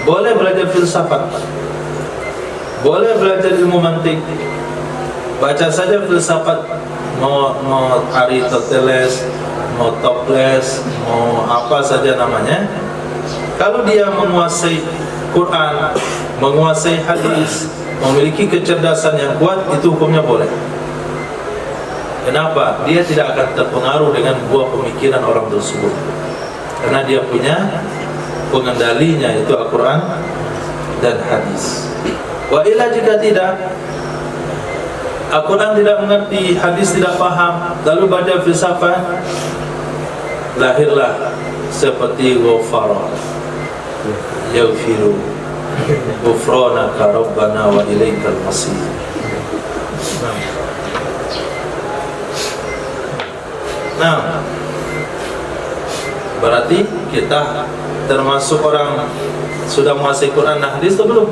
[SPEAKER 1] Boleh belajar filsafat, boleh belajar ilmu mantik, baca saja filsafat, mau Aristoteles, mau Toples, mau apa saja namanya. Kalau dia menguasai Quran, menguasai hadis, memiliki kecerdasan yang kuat, itu hukumnya boleh. Kenapa? Dia tidak akan terpengaruh dengan buah pemikiran orang tersebut, karena dia punya pengendalinya, itu Al-Quran dan hadis. Wa ila, jika tidak, Al-Quran tidak mengerti, hadis tidak paham, lalu baca filsafat, lahirlah seperti ghafara yaghfiru ghufranaka rabbana wa ilaikal masir. Nah, berarti kita termasuk orang sudah menguasai Quran dan hadis atau belum?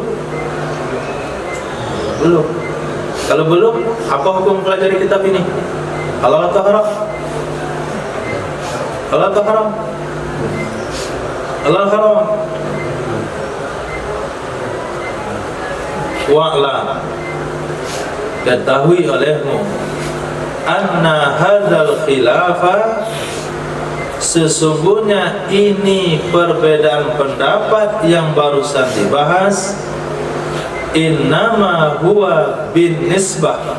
[SPEAKER 1] Belum. Kalau belum, apa hukum pelajari kitab ini? Halal atau haram? Halal atau haram? Halal haram. Wa'la, ketahui olehmu, anna hadzal khilafah, sesungguhnya ini perbedaan pendapat yang barusan dibahas, innama huwa bin nisbah,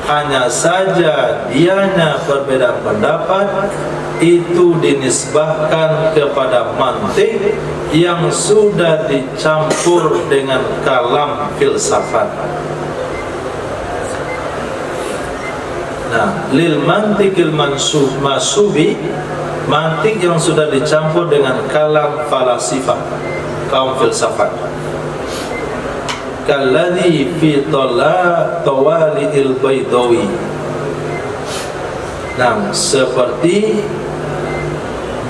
[SPEAKER 1] hanya saja dianya perbedaan pendapat itu dinisbahkan kepada mantik yang sudah dicampur dengan kalam filsafat. Nah, lil mantikil masubi, mantik yang sudah dicampur dengan kalam falasifah, kaum filsafat. Kalladhi fi tawali'il Baydawi. Nah, seperti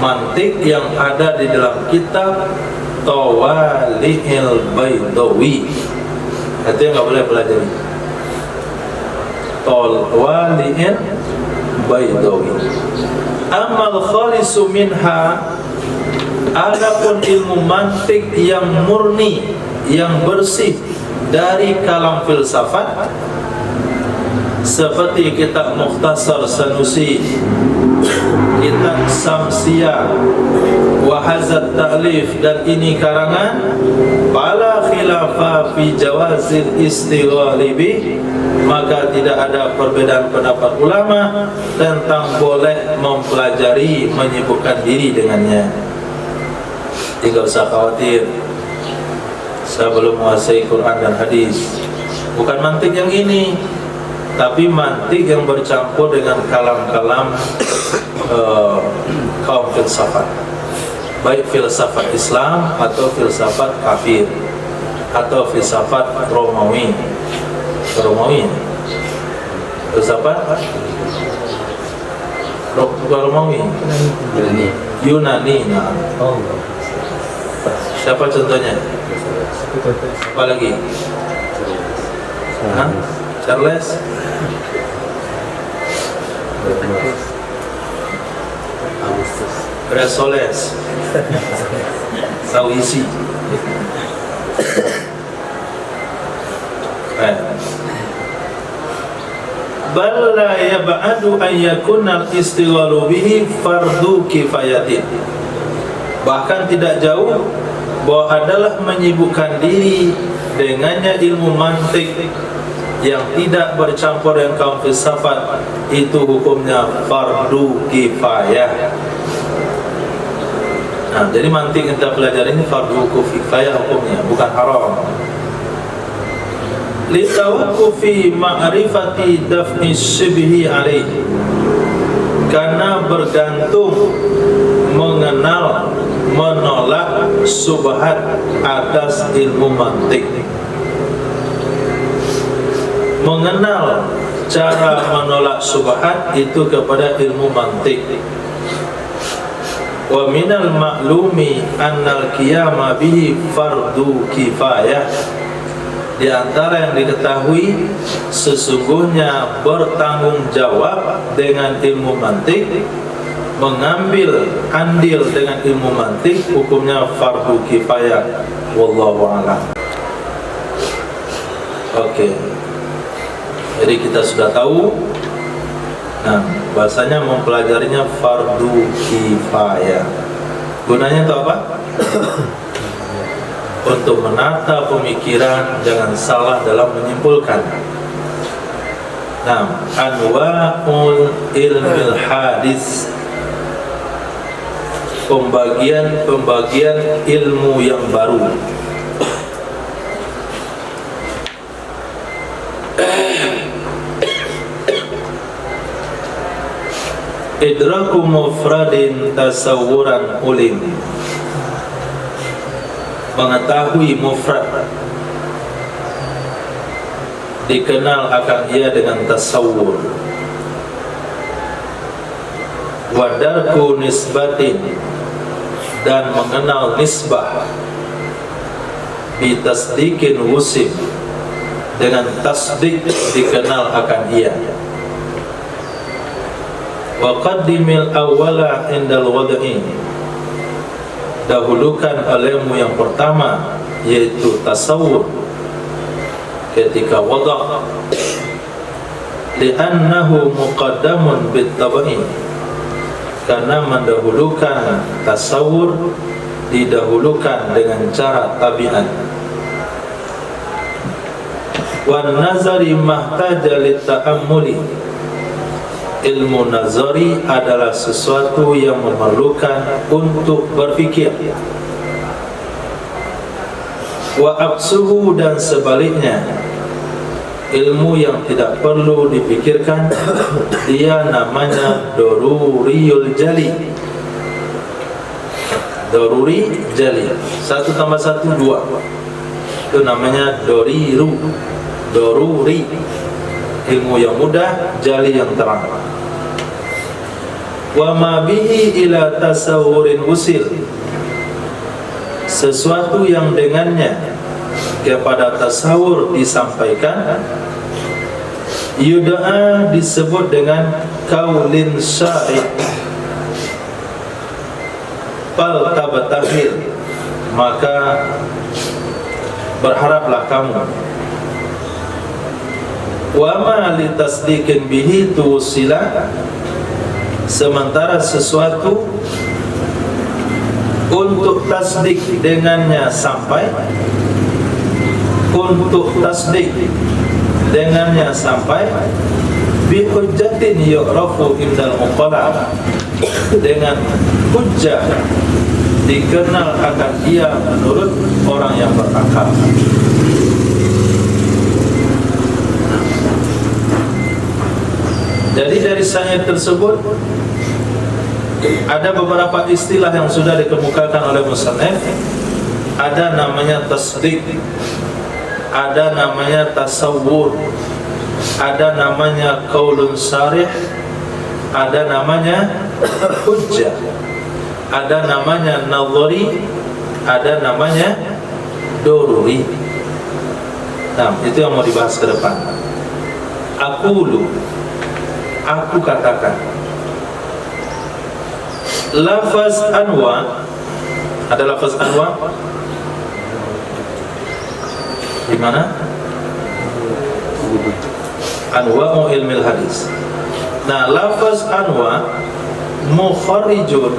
[SPEAKER 1] mantik yang ada di dalam kitab Tawali'il Baydawi. Itu yang nggak boleh pelajari. Tawali'il Baydawi. Amal khalisu minha, adapun ilmu mantik yang murni, yang bersih dari kalam filsafat, seperti kitab Mukhtasar Sanusi, kitab Samsiyah, Wahazat Ta'lif, dan ini karangan, fala khilafa fi jawazil istighali bih, maka tidak ada perbedaan pendapat ulama tentang boleh mempelajari, menyibukkan diri dengannya. Tidak usah khawatir, saya belum menguasai Quran dan hadis. Bukan mantik yang ini, tapi mantik yang bercampur dengan kalam-kalam kaum filsafat, baik filsafat Islam atau filsafat kafir atau filsafat Romawi, filsafat Romawi, Yunani. Nah, siapa contohnya? Apa lagi? Charles? Resoles? Sawisi? Bal la yab'adu an yakuna al-istighalu bihi fardu kifayatin. Bahkan tidak jauh bahwa adalah menyibukkan diri dengannya ilmu mantik yang tidak bercampur dengan kaum filsafat itu hukumnya fardu kifayah. Nah, jadi mantik kita pelajari ini fardu kifayah hukumnya, bukan haram. Litawaqqufi ma'rifati daf'i syibhi alaihi, karena bergantung mengenal menolak subhat atas ilmu mantik. Mengenal cara menolak subhat itu kepada ilmu mantik. Wa minal ma'lumi annal qiyama bihi fardu kifayah, di antara yang diketahui sesungguhnya bertanggung jawab dengan ilmu mantik, mengambil andil dengan ilmu mantik hukumnya fardu kifayah. Wallahu a'lam. Oke. Jadi kita sudah tahu. Nah, bahasanya mempelajarinya fardu kifayah. Gunanya untuk apa? Untuk menata pemikiran, jangan salah dalam menyimpulkan. Nah, anwa'ul ilmil hadis, pembagian ilmu yang baru. Idraku mufradin tasawuran ulim, mengetahui mufrad dikenal akan ia dengan tasawur. Wadarku nisbatin, dan mengenal nisbah, bitasdikin wusim, dengan tasdik dikenal akan ia. Wa qaddimil awwala indal wad'i, dahulukan ilmu yang pertama yaitu tasawur ketika wada', li'annahu muqaddamun bit-tabai, karena mendahulukan tasawur didahulukan dengan cara tabiat. Wan nazari mahtaja lit-ta'ammuli, ilmu nazari adalah sesuatu yang memerlukan untuk berfikir. Wa absuhu, dan sebaliknya ilmu yang tidak perlu dipikirkan dia namanya doruriyul jali. Doruri jali, 1 tambah 1 2, itu namanya doriru. Doruri, ilmu yang mudah, jali yang terang. Wa ma bihi ila tasawurin usil, sesuatu yang dengannya kepada tasawur disampaikan, yud'a, disebut dengan kaulin sya'id. Fal tabtahil, maka berharaplah kamu. Wa ma li tasdiqin bihi tuwsila, sementara sesuatu untuk tasdik dengannya sampai, untuk tasdik dengannya sampai, bi hujjatin yu'rafu indal uqala, dengan hujjah dikenal akan dia menurut orang yang berakal. Jadi dari syair tersebut ada beberapa istilah yang sudah dikemukakan oleh musannif. Ada namanya tasdik, ada namanya tasawur, ada namanya qaulun syarih, ada namanya hujjah, ada namanya nadhari, ada namanya doruri. Nah, itu yang mau dibahas ke depan. Aku katakan. Lafaz anwa, ada lafaz anwa di mana? Anwa'u ilmil hadis. Nah, lafaz anwa mukhrijun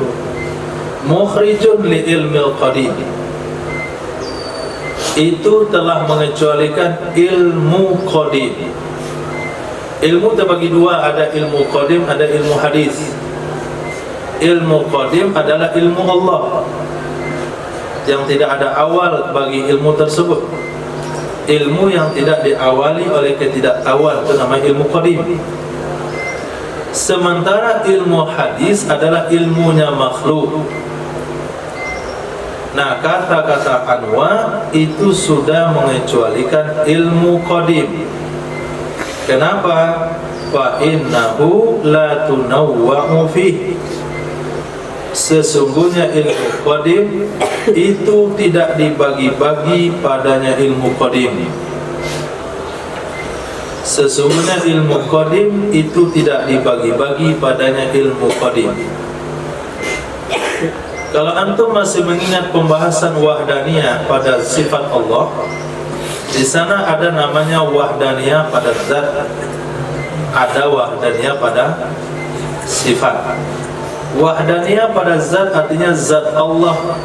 [SPEAKER 1] li ilmil qadim, itu telah mengecualikan ilmu qadim. Ilmu terbagi dua, ada ilmu qadim, ada ilmu hadis. Ilmu qadim adalah ilmu Allah yang tidak ada awal bagi ilmu tersebut. Ilmu yang tidak diawali oleh ketidaktahuan itu namanya ilmu qadim. Sementara ilmu hadis adalah ilmunya makhluk. Nah, kata-kata anwa itu sudah mengecualikan ilmu qadim. Kenapa? Fa innahu la tunawwa'u fihi. Sesungguhnya ilmu qadim itu tidak dibagi-bagi padanya ilmu qadim. Sesungguhnya ilmu qadim itu tidak dibagi-bagi padanya ilmu qadim. Kalau antum masih mengingat pembahasan wahdaniyah pada sifat Allah, di sana ada namanya wahdaniyah pada zat, ada wahdaniyah pada sifat. Wahdaniyah pada zat artinya zat Allah.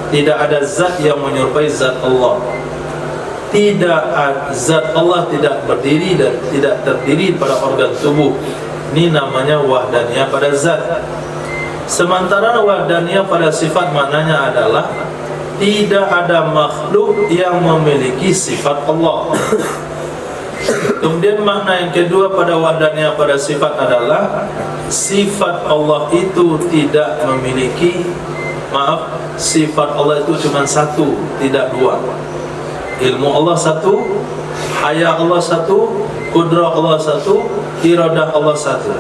[SPEAKER 1] Tidak ada zat yang menyerupai zat Allah. Zat Allah tidak berdiri dan tidak terdiri pada organ tubuh. Ini namanya wahdaniyah pada zat. Sementara wahdaniyah pada sifat maknanya adalah tidak ada makhluk yang memiliki sifat Allah. Kemudian makna yang kedua pada wahdaniyah pada sifat adalah sifat Allah itu tidak memiliki, sifat Allah itu cuma satu, tidak dua. Ilmu Allah satu, haya Allah satu, kudrah Allah satu, iradah Allah satu.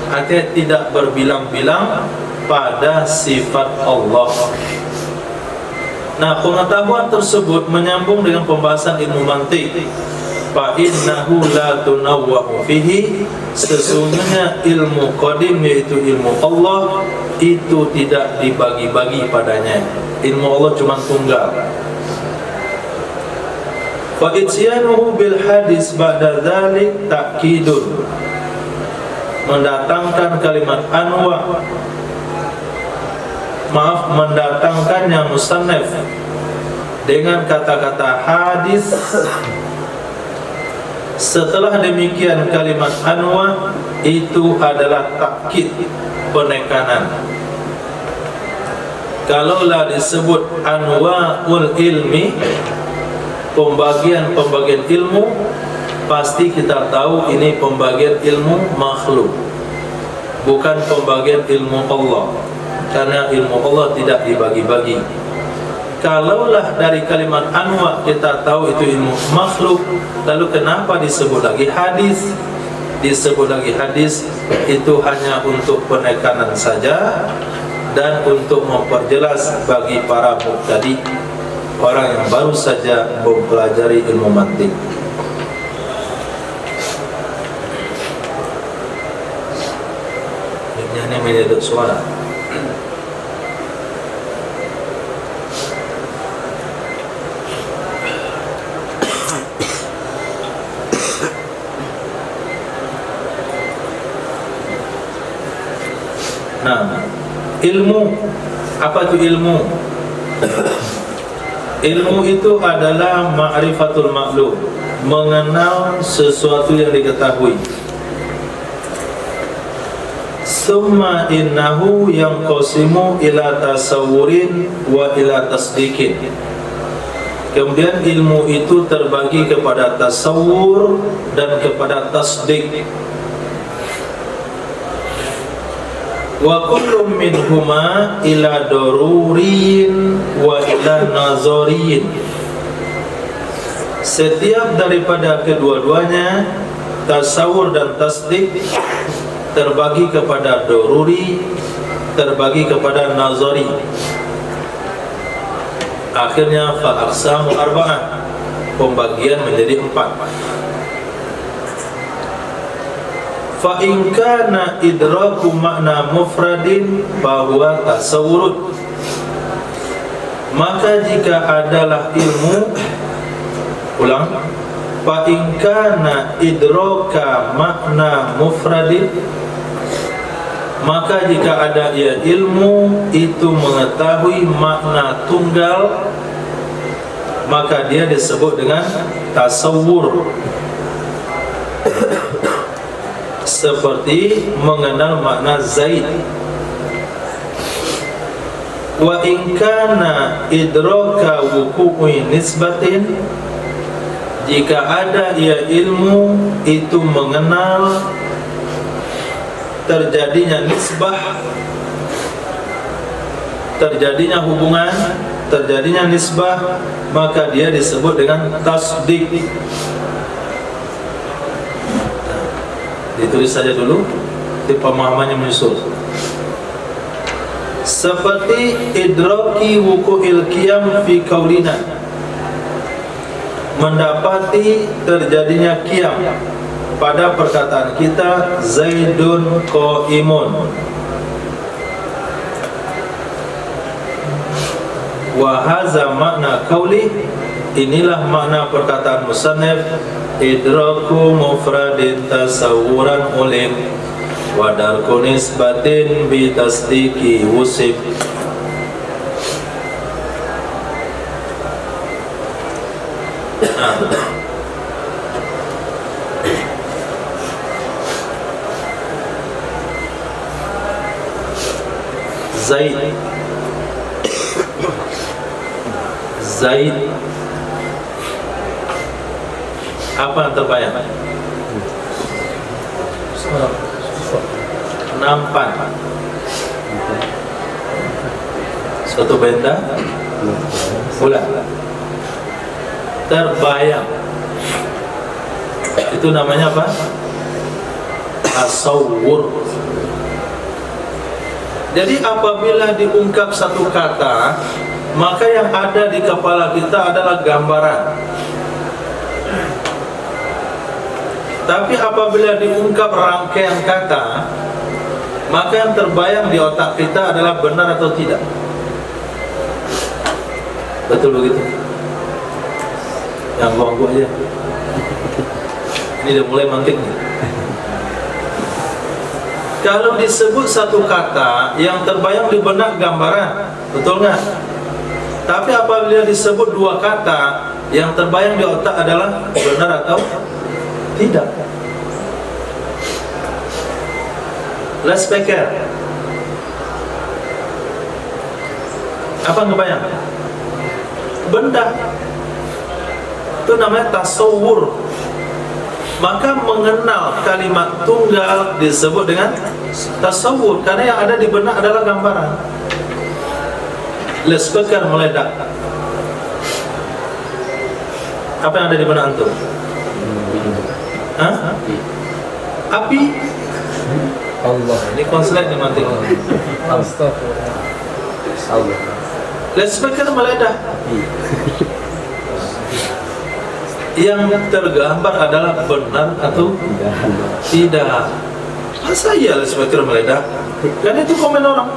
[SPEAKER 1] Artinya tidak berbilang-bilang pada sifat Allah. Nah, pengetahuan tersebut menyambung dengan pembahasan ilmu mantik. Fa innahu la tunawwa'u fihi. Sesungguhnya ilmu qadim yaitu ilmu Allah itu tidak dibagi-bagi padanya. Ilmu Allah cuma tunggal. Fa ityanuhu bil hadis ba'da dzalik ta'kidun. Mendatangkan kalimat anwa, mendatangkannya musannaf dengan kata-kata hadis. Setelah demikian kalimat anwa itu adalah takkid, penekanan. Kalaulah disebut anwaul ilmi, pembagian ilmu, pasti kita tahu ini pembagian ilmu makhluk, bukan pembagian ilmu Allah. Karena ilmu Allah tidak dibagi-bagi. Kalaulah dari kalimat anwa kita tahu itu ilmu makhluk, lalu kenapa disebut lagi hadis? Disebut lagi hadis itu hanya untuk penekanan saja dan untuk memperjelas bagi para mubtadi, orang yang baru saja mempelajari ilmu mantik. Ini menyedot suara. Nah, ilmu, apa itu ilmu? Ilmu itu adalah ma'rifatul ma'lum, mengenal sesuatu yang diketahui. Summa innahu yanqasimu ila tasawurin wa ila tasdiqin. Kemudian ilmu itu terbagi kepada tasawur dan kepada tasdik. Wa kullu minhuma ila darurin wa ila nazarin. Setiap daripada kedua-duanya, tasawur dan tasdik, terbagi kepada daruri, terbagi kepada nazari. Akhirnya fa aqsamu arba'ah, pembagian menjadi 4. Fa in kana idraku makna mufradin bahwa tasawurun, maka jika adalah ilmu, ulang, fa in kana idraka makna mufradin, maka jika ada ya ilmu itu mengetahui makna tunggal maka dia disebut dengan tasawwur. Seperti mengenal makna Zaid. Wa in kana idraka wuqu'i nisbatin, jika ada ia ilmu itu mengenal terjadinya nisbah, terjadinya hubungan, terjadinya nisbah, maka dia disebut dengan tasdik. Ditulis saja dulu, di pemahamannya menyusul. Seperti idraki wuqu'il qiyam fi qaulina, mendapati terjadinya qiyam pada perkataan kita Zaidun qa'imun. Wa hadza makna qauli, inilah makna perkataan musannif, idraku mufradin tasawuran ulim wa darku nisbatin bi tasdiki wusib. Zaid, Zaid, apa yang terbayang? Nampan. Suatu benda bulan terbayang, itu namanya apa? Tasawwur. Jadi apabila diungkap satu kata, maka yang ada di kepala kita adalah gambaran. Tapi apabila diungkap rangkaian kata, maka yang terbayang di otak kita adalah benar atau tidak. Betul begitu? Yang gua aja. Ini udah mulai mantik nih. Kalau disebut satu kata, yang terbayang di benak gambaran, betul nggak? Tapi apabila disebut dua kata, yang terbayang di otak adalah benar atau tidak. Let's speaker. Apa yang kebayang? Benda. Itu namanya tasawwur. Maka mengenal kalimat tunggal disebut dengan tasawwur, karena yang ada di benak adalah gambaran. Lespeker meledak. Apa yang ada di benak antum? Hah? Api.
[SPEAKER 3] Allah.
[SPEAKER 1] Ini konslet nih mantik.
[SPEAKER 3] Astagfirullah.
[SPEAKER 2] Allah.
[SPEAKER 1] Lespeker meledak. Yang tergambar adalah benar atau tidak. Masa iya lespeker meledak? Karena itu komen orang.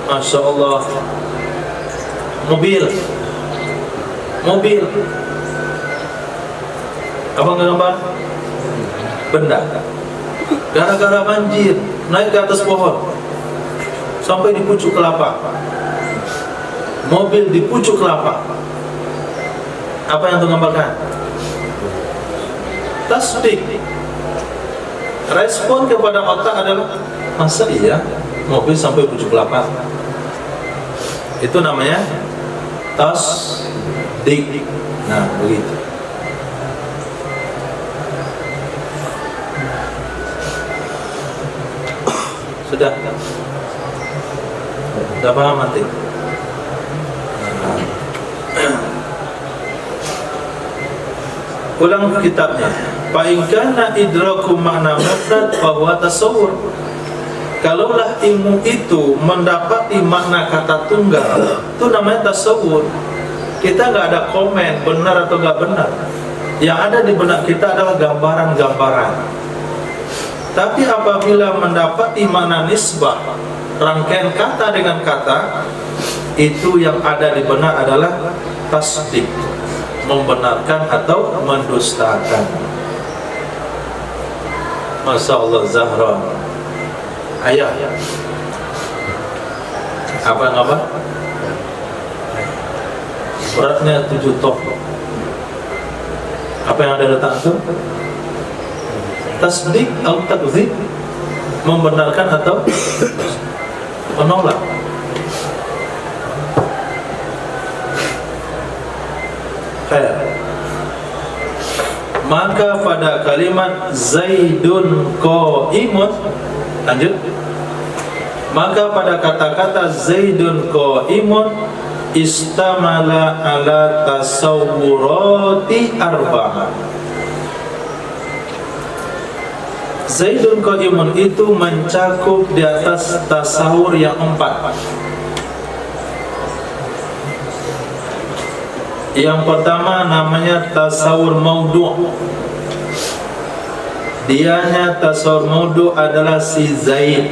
[SPEAKER 1] Masya Allah. Mobil. Apa nggak gambar? Benda. Gara-gara banjir naik ke atas pohon sampai di pucuk kelapa. Mobil di pucuk kelapa. Apa yang menggambarkan? Tasdik. Respon kepada otak adalah, masa iya mobil sampai pucuk kelapa? Itu namanya tasdik. Nah, begitu. Sudah paham nanti? Ulang kitabnya. Fa in kana idraku makna mufrad fa huwa tasawwur. Kalaulah ilmu itu mendapati makna kata tunggal, itu namanya tasawwur. Kita nggak ada komen benar atau nggak benar. Yang ada di benak kita adalah gambaran-gambaran. Tapi apabila mendapati makna nisbah, rangkaian kata dengan kata, itu yang ada di benak adalah tasdik, membenarkan atau mendustakan. Masya Allah. Zahra, ayah, apa? beratnya 7 ton. Apa yang ada letak itu? Tasdik atau takdzib, membenarkan atau menolak. Maka pada kalimat Zaidun qa'imun, lanjut. Maka pada kata-kata Zaidun qa'imun istamala ala tasawwurati arba'ah. Zaidun qa'imun itu mencakup di atas tasawur yang 4. Yang pertama namanya tasawur maudhu'. Dianya tasawur maudhu' adalah si Zaid.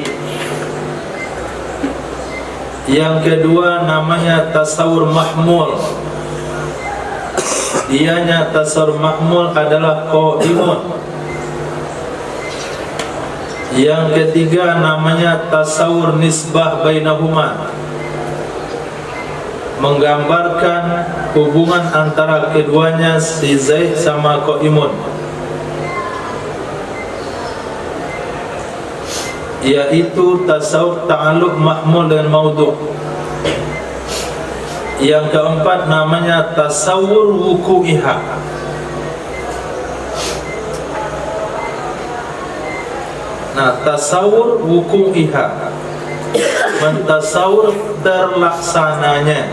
[SPEAKER 1] Yang kedua namanya tasawur mahmul. Dianya tasawur mahmul adalah qa'imun. Yang ketiga namanya tasawur nisbah bainahuma, menggambarkan hubungan antara keduanya si Zaid sama qa'imun, yaitu tasawur ta'alluq mahmul dengan maudhu'. Yang keempat namanya tasawur wuku'iha. Nah, tasawur wuku'iha, mentasawur terlaksananya.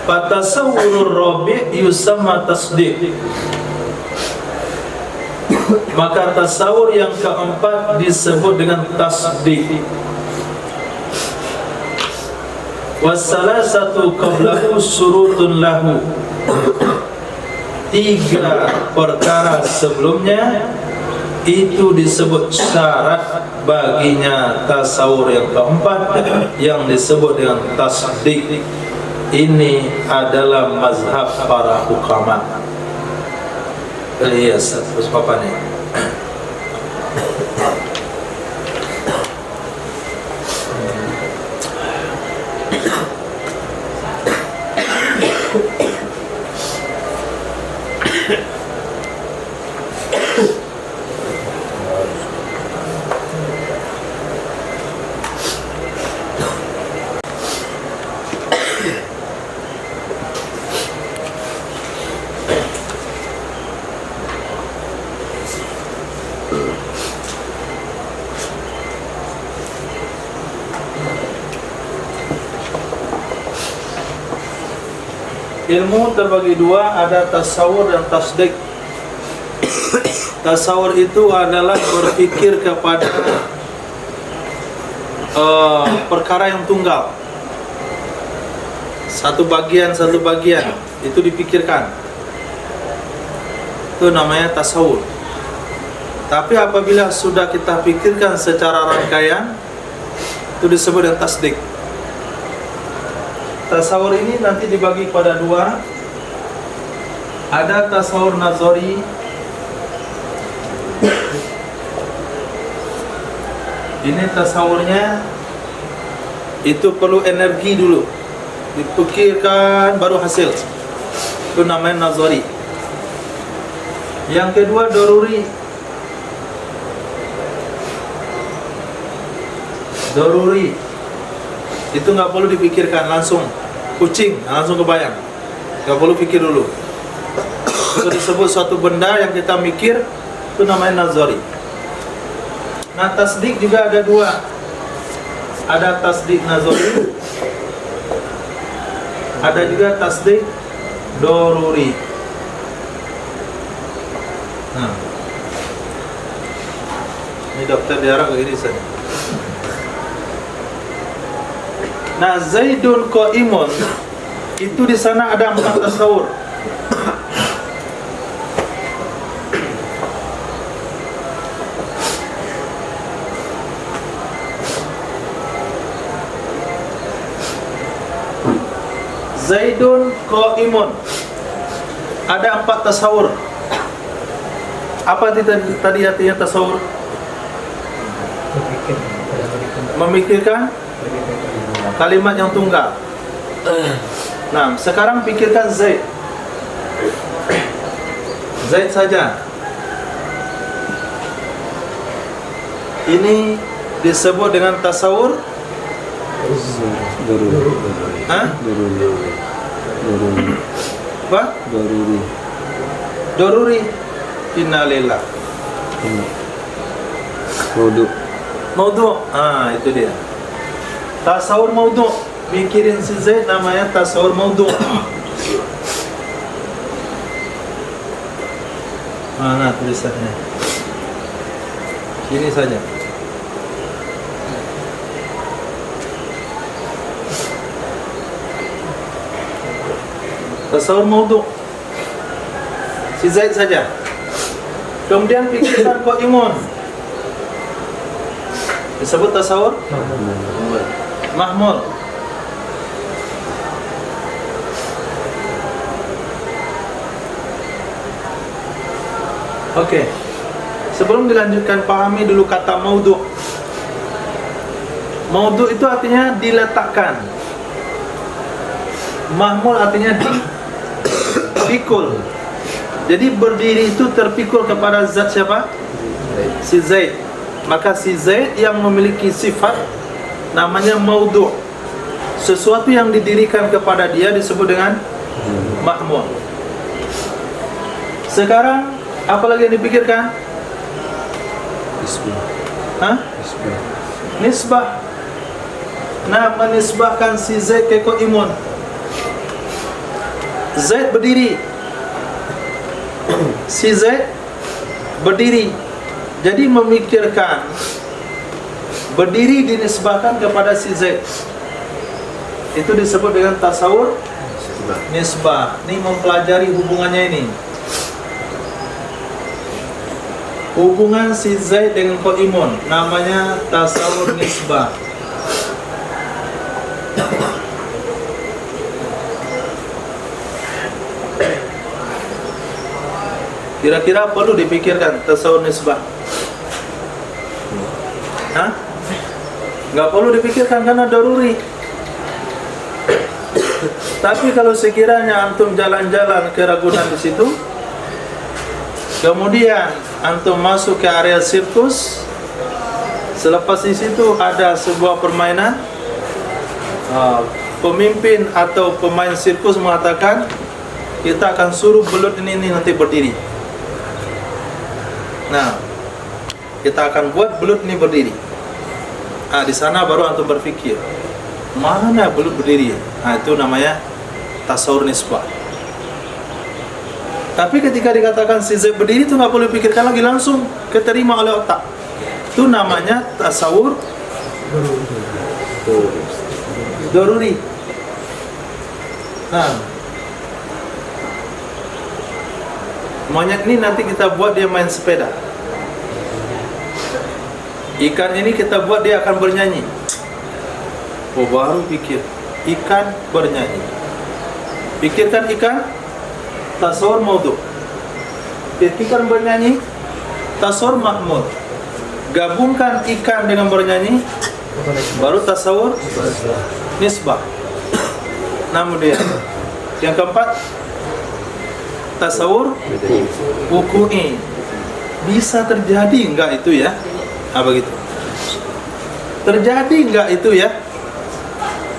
[SPEAKER 1] Fatasawurur rabi' yusamma tasdiq. Maka tasawur yang keempat disebut dengan tasdiq. Wassalasatu qablahu surutun lahu. 3 perkara sebelumnya itu disebut syarat baginya tasawur yang keempat, yang disebut dengan tasdiq. Ini adalah mazhab para hukama. Yes, terus apa nih? Ilmu terbagi 2, ada tasawur dan tasdik. Tasawur itu adalah berpikir kepada perkara yang tunggal, satu bagian itu dipikirkan, itu namanya tasawur. Tapi apabila sudah kita pikirkan secara rangkaian, itu disebut dengan tasdik. Tasawur ini nanti dibagi pada 2. Ada tasawur nazari. Ini tasawurnya itu perlu energi dulu, dipikirkan baru hasil. Itu namanya nazari. Yang kedua daruri. Daruri itu nggak perlu dipikirkan, langsung kucing, langsung kebayang, nggak perlu pikir dulu. Itu disebut suatu benda yang kita mikir, itu namanya nazari. Nah, tasdik juga ada 2. Ada tasdik nazari, ada juga tasdik daruri. Nah, ini dokter diarah begini saja. Nah, Zaidun qa'imun itu di sana ada 4 tasawur. Zaidun qa'imun ada 4 tasawur. Apa tadi artinya tasawur? Memikirkan Kalimat yang tunggal. Nah, sekarang pikirkan Zaid. Zaid saja. Ini disebut dengan tasawur. Hah? Apa? Doruri. Innalillah. Maudhu. Itu dia. Tasawur maudhu. Mikirin si Zaid namanya tasawur maudhu. Mana tulisannya? Ini saja. Tasawur maudhu. Si Zaid saja. Kemudian pikirkan qaimun. Disebut tasawur mahmul. Oke. Sebelum dilanjutkan, pahami dulu kata maudhu. Maudhu itu artinya diletakkan. Mahmul artinya dipikul. Jadi berdiri itu terpikul kepada zat siapa? Si Zaid. Maka si Zaid yang memiliki sifat namanya maudhu. Sesuatu yang didirikan kepada dia disebut dengan mahmul. Sekarang apa lagi yang dipikirkan? Nisbah. Nah, menisbahkan si Zaid ke qaimun. Zaid berdiri. Si Zaid berdiri. Jadi memikirkan berdiri dinisbahkan kepada si Zaid. Itu disebut dengan tasawur nisbah. Ini mempelajari hubungannya ini. Hubungan si Zaid dengan qaimun namanya tasawur nisbah. Kira-kira perlu dipikirkan tasawur nisbah? Hah? Nggak perlu dipikirkan karena daruri. Tapi kalau sekiranya antum jalan-jalan ke Ragunan di situ, kemudian antum masuk ke area sirkus, selepas di situ ada sebuah permainan, pemimpin atau pemain sirkus mengatakan kita akan suruh belut ini nanti berdiri. Nah, kita akan buat belut ini berdiri. Di sana baru antum berpikir, mana belut berdiri? Itu namanya tasawur nisbah. Tapi ketika dikatakan si Zaid berdiri itu nggak perlu pikirkan lagi, langsung keterima oleh otak. Itu namanya tasawur doruri. Nah, monyet ini nanti kita buat dia main sepeda. Ikan ini kita buat dia akan bernyanyi. Baru pikir ikan bernyanyi. Pikirkan ikan, tasawur maudhu. Pikirkan bernyanyi, tasawur mahmul. Gabungkan ikan dengan bernyanyi, baru tasawur nisbah. Namun dia yang keempat, tasawur wuku'i. Bisa terjadi enggak itu ya? Begitu. Terjadi enggak itu ya?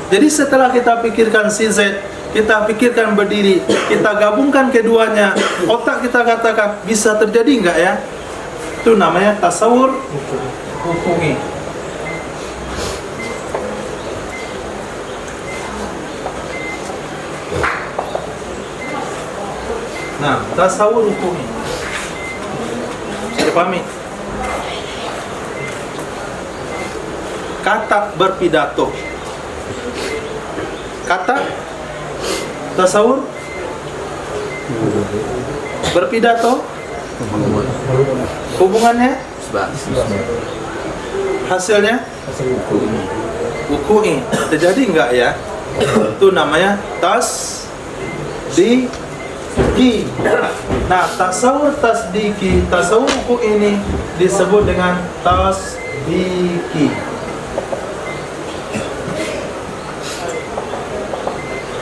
[SPEAKER 1] Jadi setelah kita pikirkan si Zaid, kita pikirkan berdiri, kita gabungkan keduanya, otak kita katakan bisa terjadi enggak ya? Itu namanya tasawur wuku'i. Nah, tasawur wuku'i. Bisa dipahami? Kata berpidato. Kata tasawur berpidato. Hubungannya hasilnya wuku'i. Terjadi enggak ya? Itu namanya tasdiki. Nah, tasawur tasdiki, tasawur wuku'i ini disebut dengan tasdiki.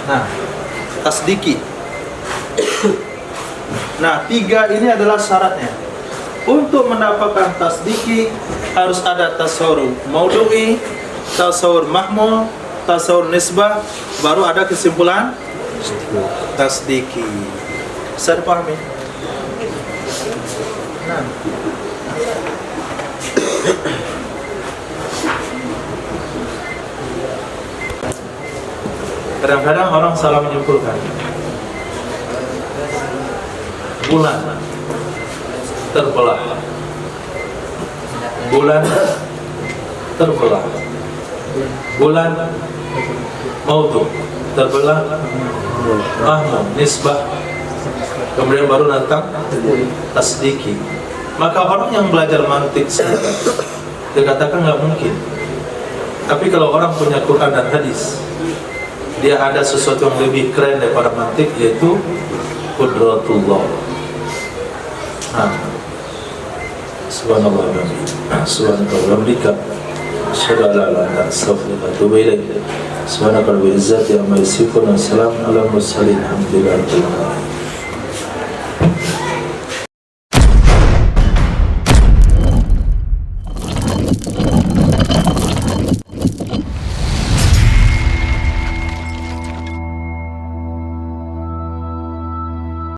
[SPEAKER 1] Nah, tasdiki. Nah, 3 ini adalah syaratnya. Untuk mendapatkan tasdiki harus ada tasawur maudhu'i, tasawur mahmul, tasawur nisbah, baru ada kesimpulan tasdiki. Bisa dipahami? Nah, kadang-kadang orang salah menyimpulkan. Bulan terbelah. Bulan terbelah. Bulan maudhu terbelah. Mahmud nisbah. Kemudian baru datang tasdiki. Maka orang yang belajar mantik saja, dia katakan nggak mungkin. Tapi kalau orang punya Quran dan hadis, dia ada sesuatu yang lebih keren daripada mantik, yaitu qudratullah. Subhanallah wa bihamdihi, asyhadu an la ilaha illa anta, astaghfiruka wa atubu ilaik. Subhanaka rabbil izzati amma yasifun, wa salamun alal mursalin, alhamdulillahi rabbil alamin.